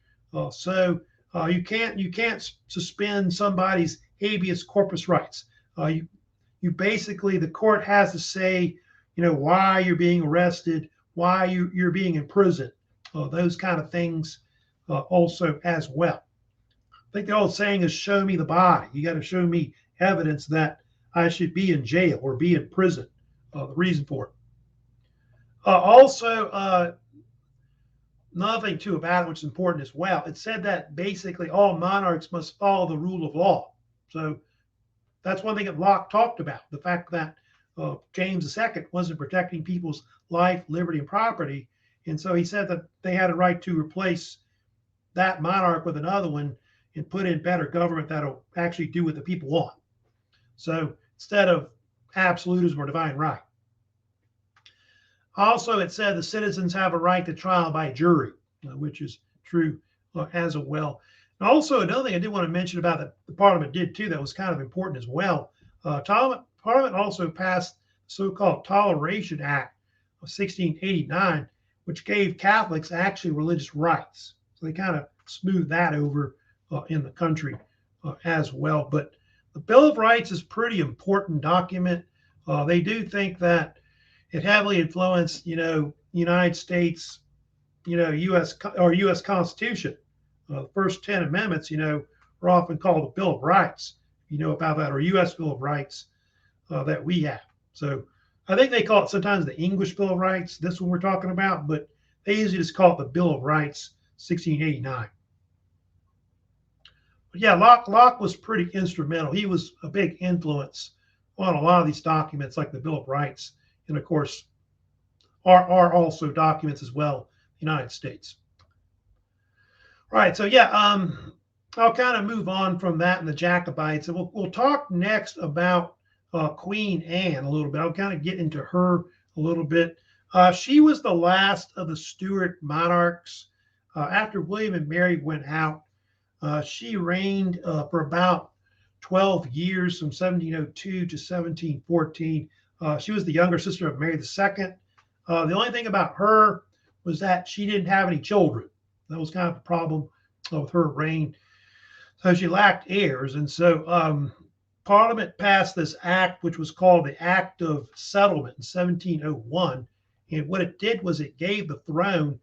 So you can't suspend somebody's habeas corpus rights. You basically, the court has to say, why you're being arrested, why you're being imprisoned, those kind of things also as well. I think the old saying is, show me the body. You got to show me evidence that I should be in jail or be in prison, the reason for it. Also, another thing too about it, which is important as well, it said that basically all monarchs must follow the rule of law. So that's one thing that Locke talked about, the fact that James II wasn't protecting people's life, liberty, and property. And so he said that they had a right to replace that monarch with another one and put in better government that'll actually do what the people want. So instead of absolutism or divine right. Also, it said the citizens have a right to trial by jury, which is true as well. And also, another thing I did want to mention about that the Parliament did too that was kind of important as well. Parliament also passed the so-called Toleration Act of 1689, which gave Catholics actually religious rights. So they kind of smoothed that over in the country as well. But the Bill of Rights is a pretty important document. They do think that it heavily influenced, United States, U.S. Constitution. The first 10 amendments, are often called the Bill of Rights, about that, or U.S. Bill of Rights that we have. So I think they call it sometimes the English Bill of Rights, this one we're talking about, but they usually just call it the Bill of Rights, 1689. But yeah, Locke was pretty instrumental. He was a big influence on a lot of these documents, like the Bill of Rights, and of course, are also documents as well, United States. Right, so yeah, I'll kind of move on from that and the Jacobites, and we'll talk next about Queen Anne a little bit. I'll kind of get into her a little bit. She was the last of the Stuart monarchs. After William and Mary went out, she reigned for about 12 years, from 1702 to 1714. She was the younger sister of Mary II. The only thing about her was that she didn't have any children. That was kind of the problem with her reign. So she lacked heirs. And so Parliament passed this act, which was called the Act of Settlement in 1701. And what it did was it gave the throne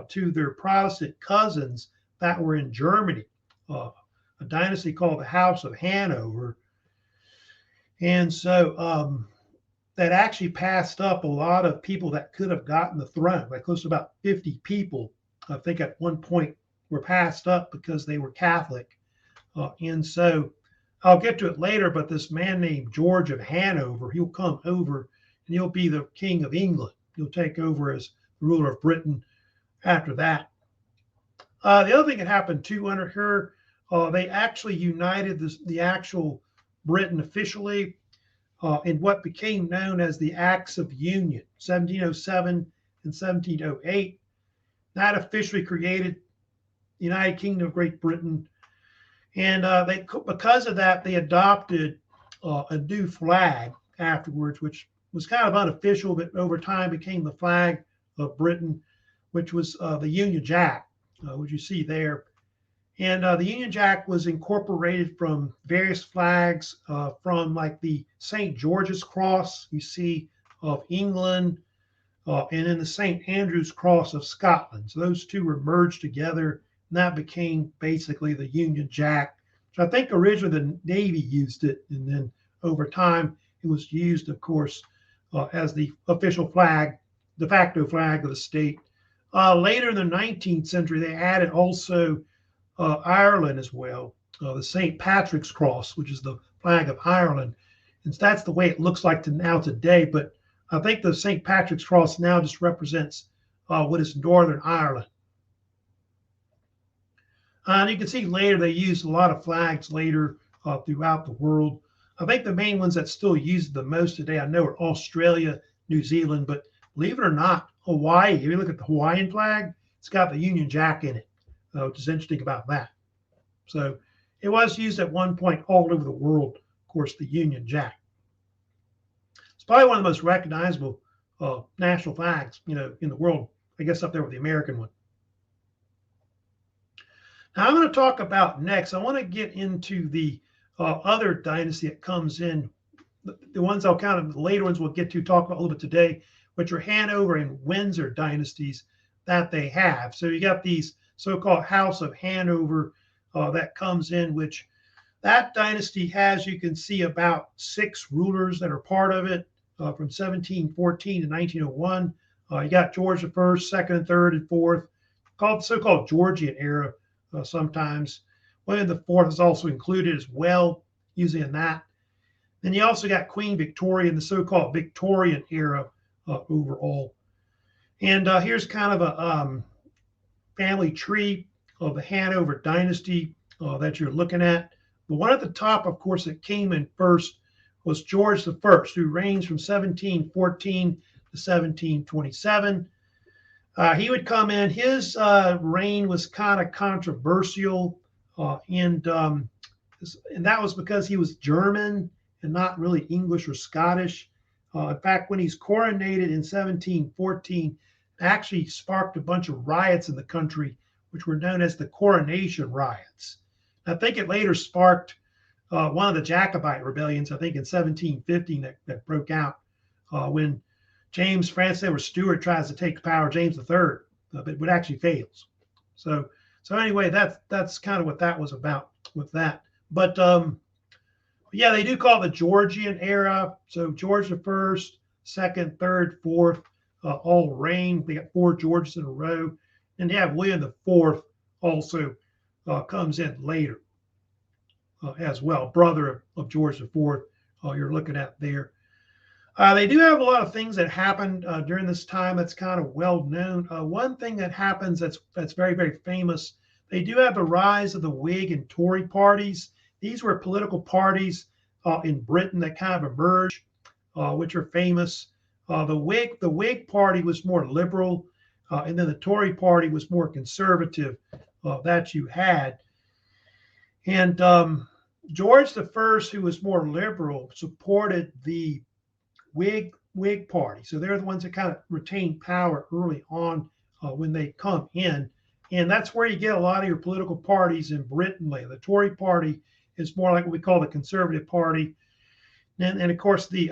to their Protestant cousins that were in Germany, a dynasty called the House of Hanover. And so that actually passed up a lot of people that could have gotten the throne, like close to about 50 people, I think at one point were passed up because they were Catholic. And so I'll get to it later, but this man named George of Hanover, he'll come over and he'll be the King of England. He'll take over as the ruler of Britain after that. The other thing that happened too under her, they actually united the actual Britain officially in what became known as the Acts of Union, 1707 and 1708. That officially created the United Kingdom of Great Britain. And because of that, they adopted a new flag afterwards, which was kind of unofficial, but over time became the flag of Britain, which was the Union Jack, which you see there. And the Union Jack was incorporated from various flags, from like the St. George's Cross you see of England, and then the St. Andrew's Cross of Scotland. So those two were merged together, and that became basically the Union Jack. So I think originally the Navy used it, and then over time it was used, of course, as the official flag de facto flag of the state. Later in the 19th century, they added also Ireland as well, the St. Patrick's Cross, which is the flag of Ireland. And that's the way it looks like now today. But I think the St. Patrick's Cross now just represents what is Northern Ireland. And you can see later they used a lot of flags later throughout the world. I think the main ones that still use the most today, I know, are Australia, New Zealand, but believe it or not, Hawaii, if you look at the Hawaiian flag, it's got the Union Jack in it, which is interesting about that. So it was used at one point all over the world, of course, the Union Jack. It's probably one of the most recognizable national flags, in the world, I guess up there with the American one. Now I'm going to talk about next, I want to get into the other dynasty that comes in, the ones I'll kind of, the later ones we'll get to talk about a little bit today, which are Hanover and Windsor dynasties that they have. So you got these so-called House of Hanover that comes in, which that dynasty has, you can see, about 6 rulers that are part of it from 1714 to 1901. You got George I, second, and third, and fourth, called so-called Georgian era sometimes. William IV is also included as well, usually in that. Then you also got Queen Victoria in the so-called Victorian era overall. And here's kind of a family tree of the Hanover Dynasty that you're looking at. The one at the top, of course, that came in first was George I, who reigned from 1714 to 1727. He would come in. His reign was kind of controversial, and that was because he was German and not really English or Scottish. In fact, when he's coronated in 1714, it actually sparked a bunch of riots in the country, which were known as the Coronation Riots. I think it later sparked one of the Jacobite rebellions, I think in 1715, that broke out when James Francis Edward Stuart tries to take power, James III, but it actually fails. So anyway, that's kind of what that was about with that. But yeah, they do call it the Georgian era. So George I, second, third, fourth, all reigned. They got 4 Georges in a row. And you have William IV also comes in later as well, brother of George IV, you're looking at there. They do have a lot of things that happened during this time that's kind of well known. One thing that happens that's very, very famous, they do have the rise of the Whig and Tory parties. These were political parties in Britain that kind of emerged, which are famous. The Whig party was more liberal, and then the Tory party was more conservative that you had. And George I, who was more liberal, supported the Whig party. So they're the ones that kind of retain power early on when they come in. And that's where you get a lot of your political parties in Britain later. The Tory party is more like what we call the Conservative Party. And of course, the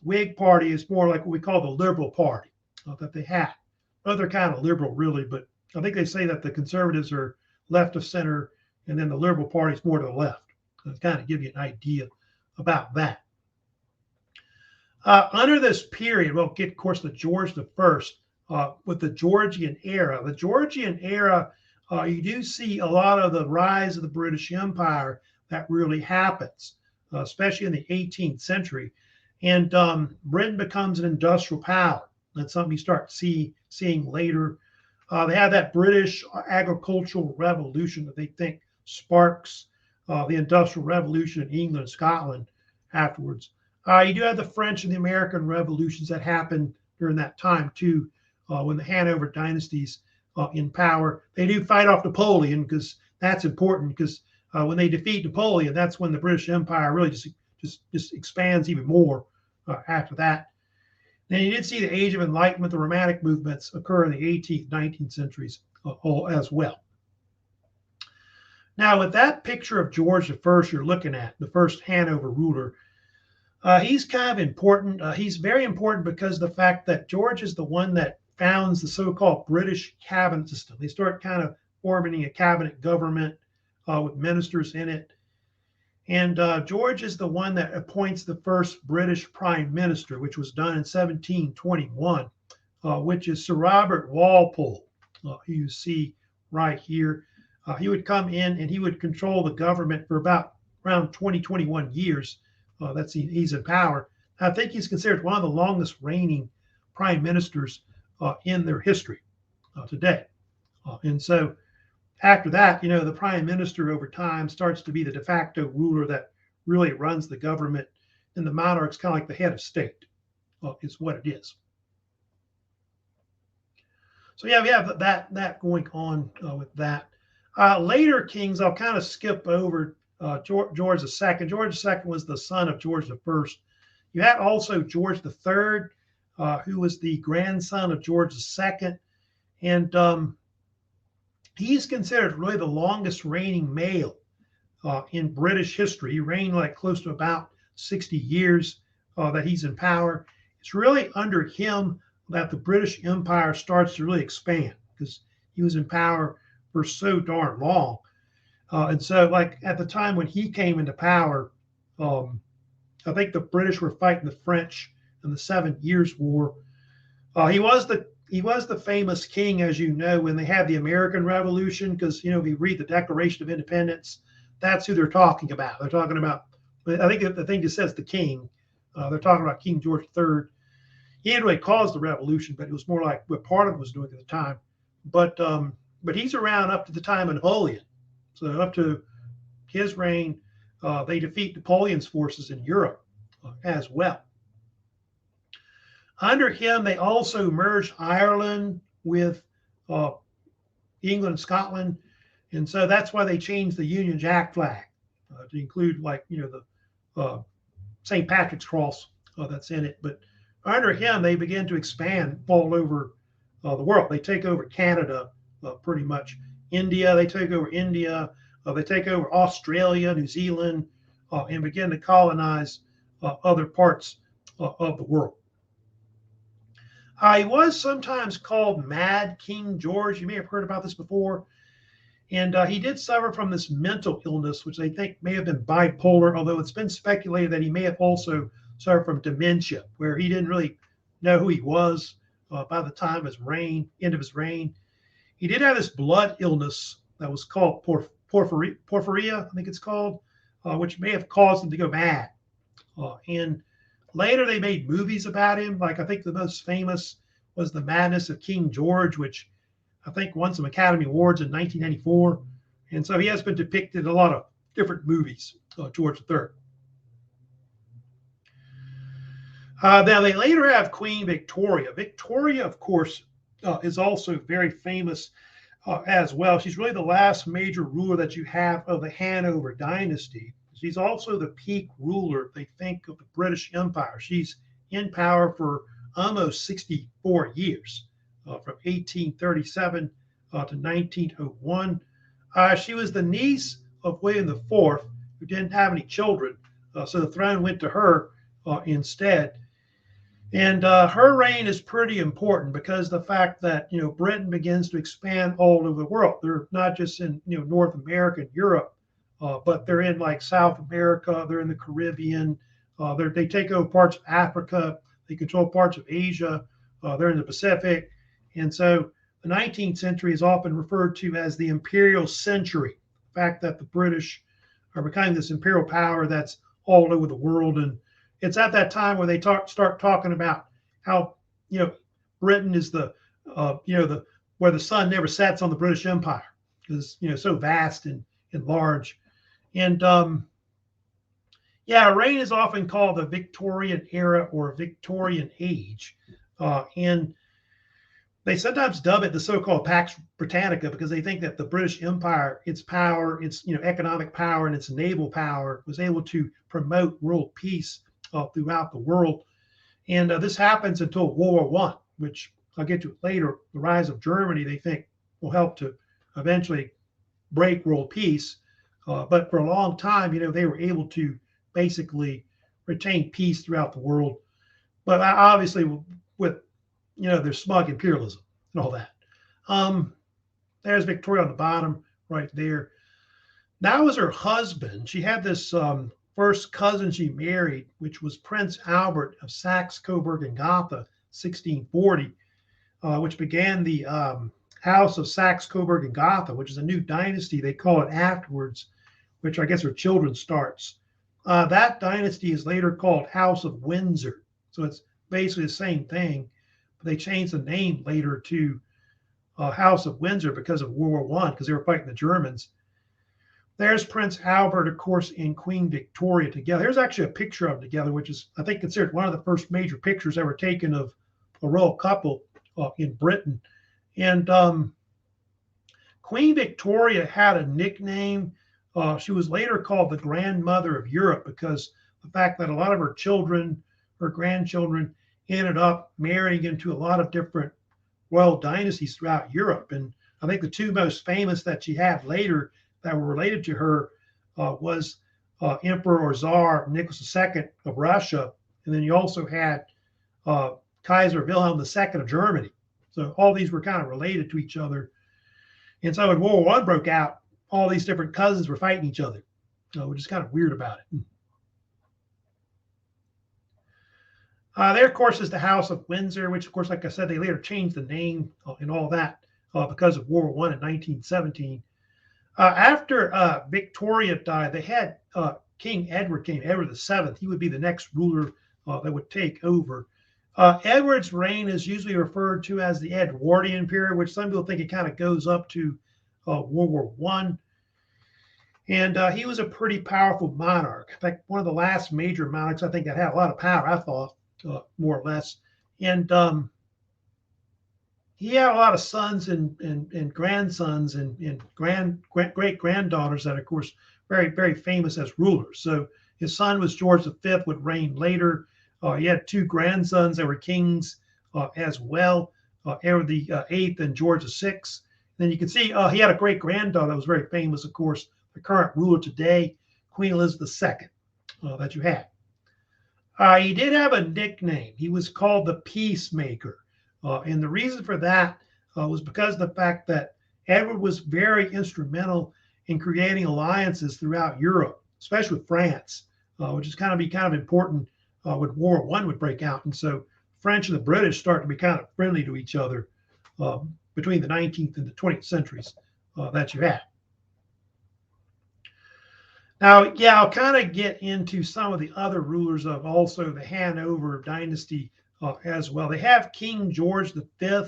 Whig party is more like what we call the Liberal Party that they have. Well, they're kind of liberal, really, but I think they say that the Conservatives are left of center, and then the Liberal Party is more to the left. So to kind of give you an idea about that. Under this period, we'll get, of course, the George I with the Georgian era. The Georgian era, you do see a lot of the rise of the British Empire that really happens, especially in the 18th century. And Britain becomes an industrial power. That's something you start seeing later. They have that British agricultural revolution that they think sparks the Industrial Revolution in England and Scotland afterwards. You do have the French and the American revolutions that happened during that time too, when the Hanover dynasties in power. They do fight off Napoleon because that's important, because when they defeat Napoleon, that's when the British Empire really just expands even more after that. Then you did see the Age of Enlightenment, the Romantic movements occur in the 18th, 19th centuries as well. Now, with that picture of George I you're looking at, the first Hanover ruler, he's kind of important. He's very important because of the fact that George is the one that founds the so-called British cabinet system. They start kind of forming a cabinet government with ministers in it. And George is the one that appoints the first British prime minister, which was done in 1721 which is Sir Robert Walpole, who you see right here. He would come in and he would control the government for about around 21 years. He's in power. I think he's considered one of the longest reigning prime ministers in their history today. And so after that, the prime minister over time starts to be the de facto ruler that really runs the government, and the monarch's kind of like the head of state, is what it is. So yeah, we have that going on with that. Later kings, I'll kind of skip over George II. George II was the son of George I. You had also George III, who was the grandson of George II, and he's considered really the longest reigning male in British history. He reigned like close to about 60 years that he's in power. It's really under him that the British Empire starts to really expand, because he was in power for so darn long. And so, like at the time when he came into power, I think the British were fighting the French in the 7 Years' War. He was the famous king, as you know, when they had the American Revolution, because if you read the Declaration of Independence, that's who they're talking about. They're talking about, I think the thing just says the king. They're talking about King George III. He didn't really cause the revolution, but it was more like what Parliament was doing at the time. But he's around up to the time of Napoleon. So up to his reign, they defeat Napoleon's forces in Europe as well. Under him, they also merged Ireland with England and Scotland. And so that's why they changed the Union Jack flag to include the St. Patrick's cross that's in it. But under him, they begin to expand all over the world. They take over Canada pretty much. India, they take over India. They take over Australia, New Zealand, and begin to colonize other parts of the world. He was sometimes called Mad King George. You may have heard about this before. And he did suffer from this mental illness, which they think may have been bipolar, although it's been speculated that he may have also suffered from dementia, where he didn't really know who he was by the time of his reign, end of his reign. He did have this blood illness that was called porphyria, I think it's called, which may have caused him to go mad. And later they made movies about him. Like I think the most famous was The Madness of King George, which I think won some Academy Awards in 1994. And so he has been depicted in a lot of different movies, George III. Now they later have Queen Victoria. Victoria, of course, is also very famous as well. She's really the last major ruler that you have of the Hanover Dynasty. She's also the peak ruler, they think, of the British Empire. She's in power for almost 64 years, from 1837 to 1901. She was the niece of William IV, who didn't have any children, so the throne went to her instead. And her reign is pretty important because the fact that Britain begins to expand all over the world. They're not just in North America and Europe, but they're in like South America. They're in the Caribbean. They take over parts of Africa. They control parts of Asia. They're in the Pacific. And so the 19th century is often referred to as the imperial century. The fact that the British are becoming this imperial power that's all over the world. And it's at that time where they start talking about how Britain is where the sun never sets on the British Empire, because so vast and large. And reign is often called the Victorian era or Victorian age, and they sometimes dub it the so-called Pax Britannica because they think that the British Empire, its power, its economic power, and its naval power was able to promote world peace throughout the world. And this happens until World War I, which I'll get to later. The rise of Germany, they think, will help to eventually break world peace. But for a long time, they were able to basically retain peace throughout the world. But obviously with, their smug imperialism and all that. There's Victoria on the bottom right there. That was her husband. She had this first cousin she married, which was Prince Albert of Saxe-Coburg and Gotha, 1640. which began the House of Saxe, Coburg, and Gotha, which is a new dynasty. They call it afterwards, which I guess are children's starts. That dynasty is later called House of Windsor. So it's basically the same thing, but they changed the name later to House of Windsor because of World War I, because they were fighting the Germans. There's Prince Albert, of course, and Queen Victoria together. Here's actually a picture of them together, which is, I think, considered one of the first major pictures ever taken of a royal couple in Britain. And Queen Victoria had a nickname. She was later called the Grandmother of Europe because the fact that a lot of her children, her grandchildren, ended up marrying into a lot of different royal dynasties throughout Europe. And I think the two most famous that she had later that were related to her was Emperor or Tsar Nicholas II of Russia. And then you also had Kaiser Wilhelm II of Germany. So all these were kind of related to each other. And so when World War I broke out, all these different cousins were fighting each other, which is kind of weird about it. There, of course, is the House of Windsor, which, of course, like I said, they later changed the name and all that because of World War I in 1917. After Victoria died, they had King Edward Edward VII. He would be the next ruler that would take over. Edward's reign is usually referred to as the Edwardian period, which some people think it kind of goes up to World War I. And he was a pretty powerful monarch. In fact, one of the last major monarchs, I think, that had a lot of power, I thought, more or less. And he had a lot of sons and grandsons and great-granddaughters that, of course, very, very famous as rulers. So his son was George V, would reign later. He had two grandsons that were kings as well, Edward VIII and George VI. Then you can see he had a great-granddaughter that was very famous, of course, the current ruler today, Queen Elizabeth II, that you had. He did have a nickname. He was called the Peacemaker. And the reason for that was because of the fact that Edward was very instrumental in creating alliances throughout Europe, especially with France, which is kind of important when World War I would break out. And so French and the British start to be kind of friendly to each other between the 19th and the 20th centuries that you had. Now, yeah, I'll kind of get into some of the other rulers of also the Hanover Dynasty as well. They have King George V,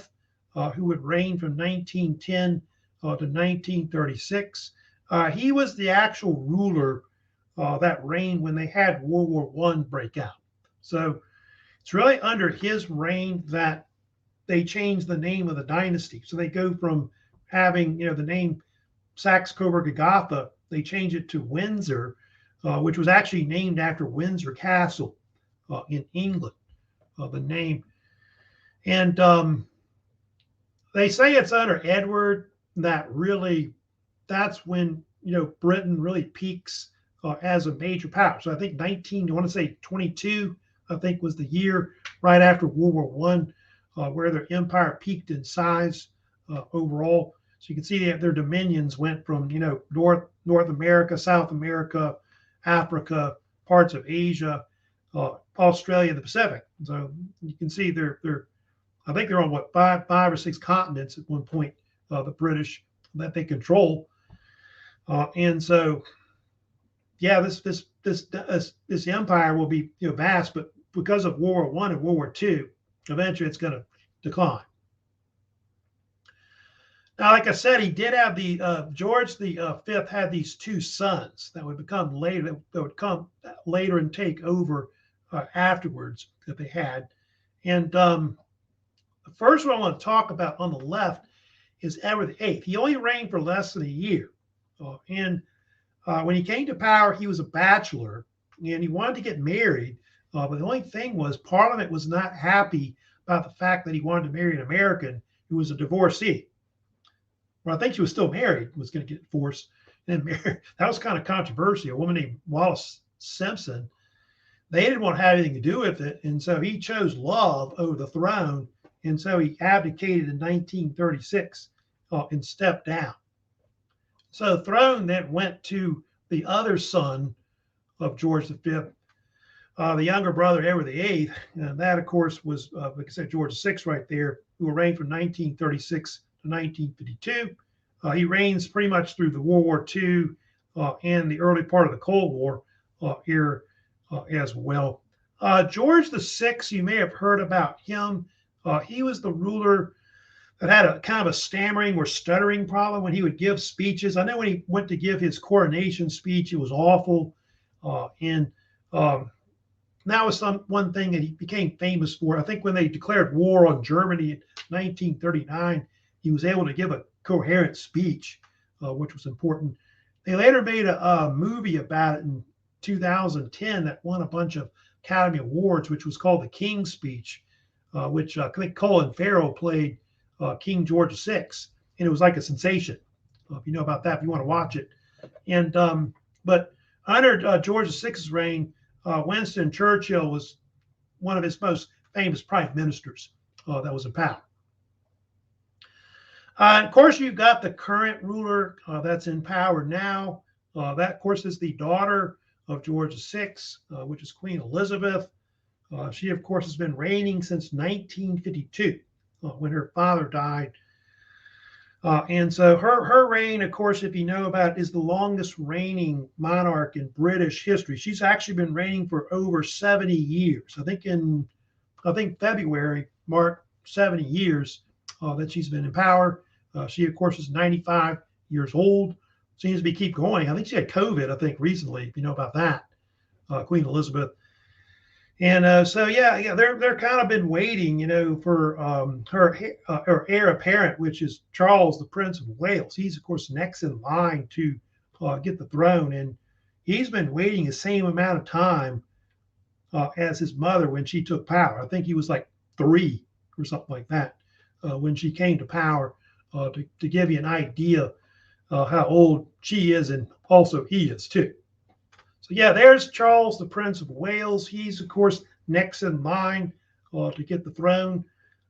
who would reign from 1910 to 1936. He was the actual ruler that reigned when they had World War I break out. So it's really under his reign that they changed the name of the dynasty. So they go from having, the name Saxe, Coburg, and Gotha, they changed it to Windsor, which was actually named after Windsor Castle in England, the name. And they say it's under Edward that really, that's when, Britain really peaks as a major power. So I think 22, I think was the year right after World War I, where their empire peaked in size overall. So you can see that their dominions went from, North America, South America, Africa, parts of Asia, Australia, the Pacific. So you can see I think they're on five or six continents at one point, the British, that they control. And so, yeah, this empire will be vast, but because of World War I and World War II, eventually it's going to decline. Now, like I said, he did have George V had these two sons that would become later, that would come later and take over afterwards that they had. And the first one I want to talk about on the left is Edward VIII. He only reigned for less than a year. And when he came to power, he was a bachelor and he wanted to get married. But the only thing was Parliament was not happy about the fact that he wanted to marry an American who was a divorcee. Well, I think she was still married, was going to get divorced. And that was kind of controversial. A woman named Wallis Simpson, they didn't want to have anything to do with it. And so he chose love over the throne. And so he abdicated in 1936 and stepped down. So the throne then went to the other son of George V, The younger brother, Edward VIII, and that, of course, was, like I said, George VI right there, who reigned from 1936 to 1952. He reigns pretty much through the World War II and the early part of the Cold War era as well. George VI, you may have heard about him. He was the ruler that had a kind of a stammering or stuttering problem when he would give speeches. I know when he went to give his coronation speech, it was awful. And that was one thing that he became famous for. I think when they declared war on Germany in 1939, he was able to give a coherent speech, which was important. They later made a movie about it in 2010 that won a bunch of Academy Awards, which was called The King's Speech, which I think Colin Farrell played King George VI, and it was like a sensation. If you know about that, if you want to watch it. And but under George VI's reign, Winston Churchill was one of his most famous prime ministers that was in power. Of course, you've got the current ruler that's in power now. That, of course, is the daughter of George VI, which is Queen Elizabeth. She, of course, has been reigning since 1952 when her father died. And so her reign, of course, if you know about it, is the longest reigning monarch in British history. She's actually been reigning for over 70 years. I think February marked 70 years that she's been in power. She, of course, is 95 years old. Seems to keep going. I think she had COVID, I think, recently, if you know about that, Queen Elizabeth. And so, yeah, they're kind of been waiting, for her heir apparent, which is Charles, the Prince of Wales. He's, of course, next in line to get the throne. And he's been waiting the same amount of time as his mother when she took power. I think he was like 3 or something like that when she came to power, to give you an idea how old she is, and also he is too. So yeah, there's Charles, the Prince of Wales. He's, of course, next in line to get the throne.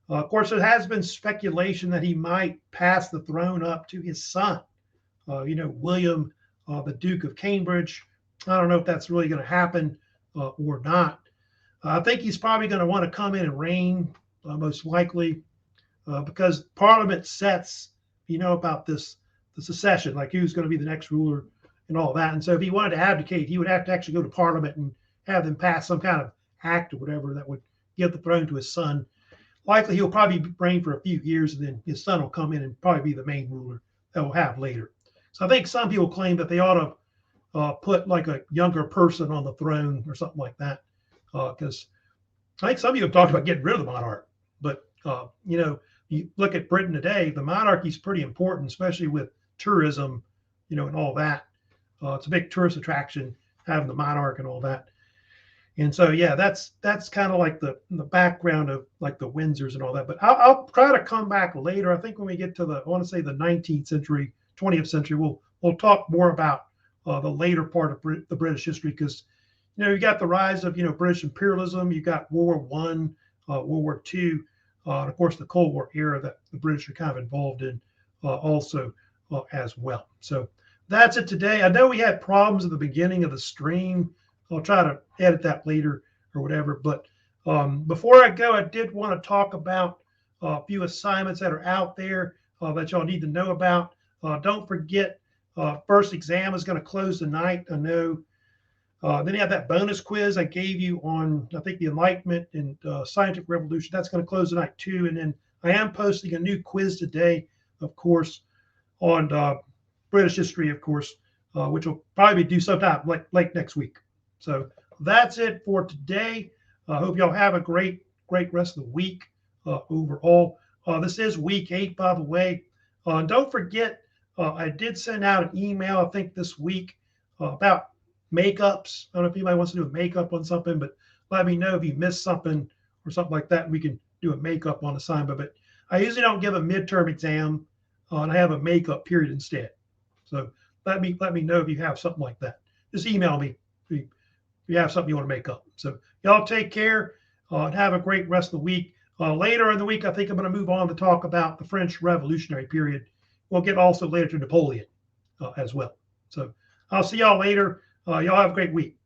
Of course, there has been speculation that he might pass the throne up to his son, William, the Duke of Cambridge. I don't know if that's really going to happen or not. I think he's probably going to want to come in and reign, most likely, because Parliament sets, about the succession, like who's going to be the next ruler and all that. And so if he wanted to abdicate, he would have to actually go to Parliament and have them pass some kind of act or whatever that would give the throne to his son. Likely he'll probably reign for a few years, and then his son will come in and probably be the main ruler that we'll have later. So I think some people claim that they ought to put like a younger person on the throne or something like that, because I think some of you have talked about getting rid of the monarch. But you look at Britain today, the monarchy is pretty important, especially with tourism, and all that. It's a big tourist attraction, having the monarch and all that. And so, yeah, that's kind of like the background of like the Windsors and all that. But I'll try to come back later. I think when we get to I want to say the 19th century, 20th century, we'll talk more about the later part of the British history, because you got the rise of British imperialism. You got World War I, World War II, and of course the Cold War era that the British are kind of involved in also as well. So that's it today. I know we had problems at the beginning of the stream. I'll try to edit that later or whatever. But before I go, I did want to talk about a few assignments that are out there that y'all need to know about. Don't forget, first exam is going to close tonight. I know. Then you have that bonus quiz I gave you on, I think, the Enlightenment and Scientific Revolution. That's going to close tonight too. And then I am posting a new quiz today, of course, on British history, of course, which will probably do sometime late next week. So that's it for today. I hope y'all have a great rest of the week overall. This is week 8, by the way. Don't forget, I did send out an email, I think, this week about makeups. I don't know if anybody wants to do a makeup on something, but let me know if you missed something or something like that. We can do a makeup on assignment. But I usually don't give a midterm exam, and I have a makeup period instead. So let me know if you have something like that. Just email me if you have something you want to make up. So y'all take care and have a great rest of the week. Later in the week, I think I'm going to move on to talk about the French Revolutionary period. We'll get also later to Napoleon as well. So I'll see y'all later. Y'all have a great week.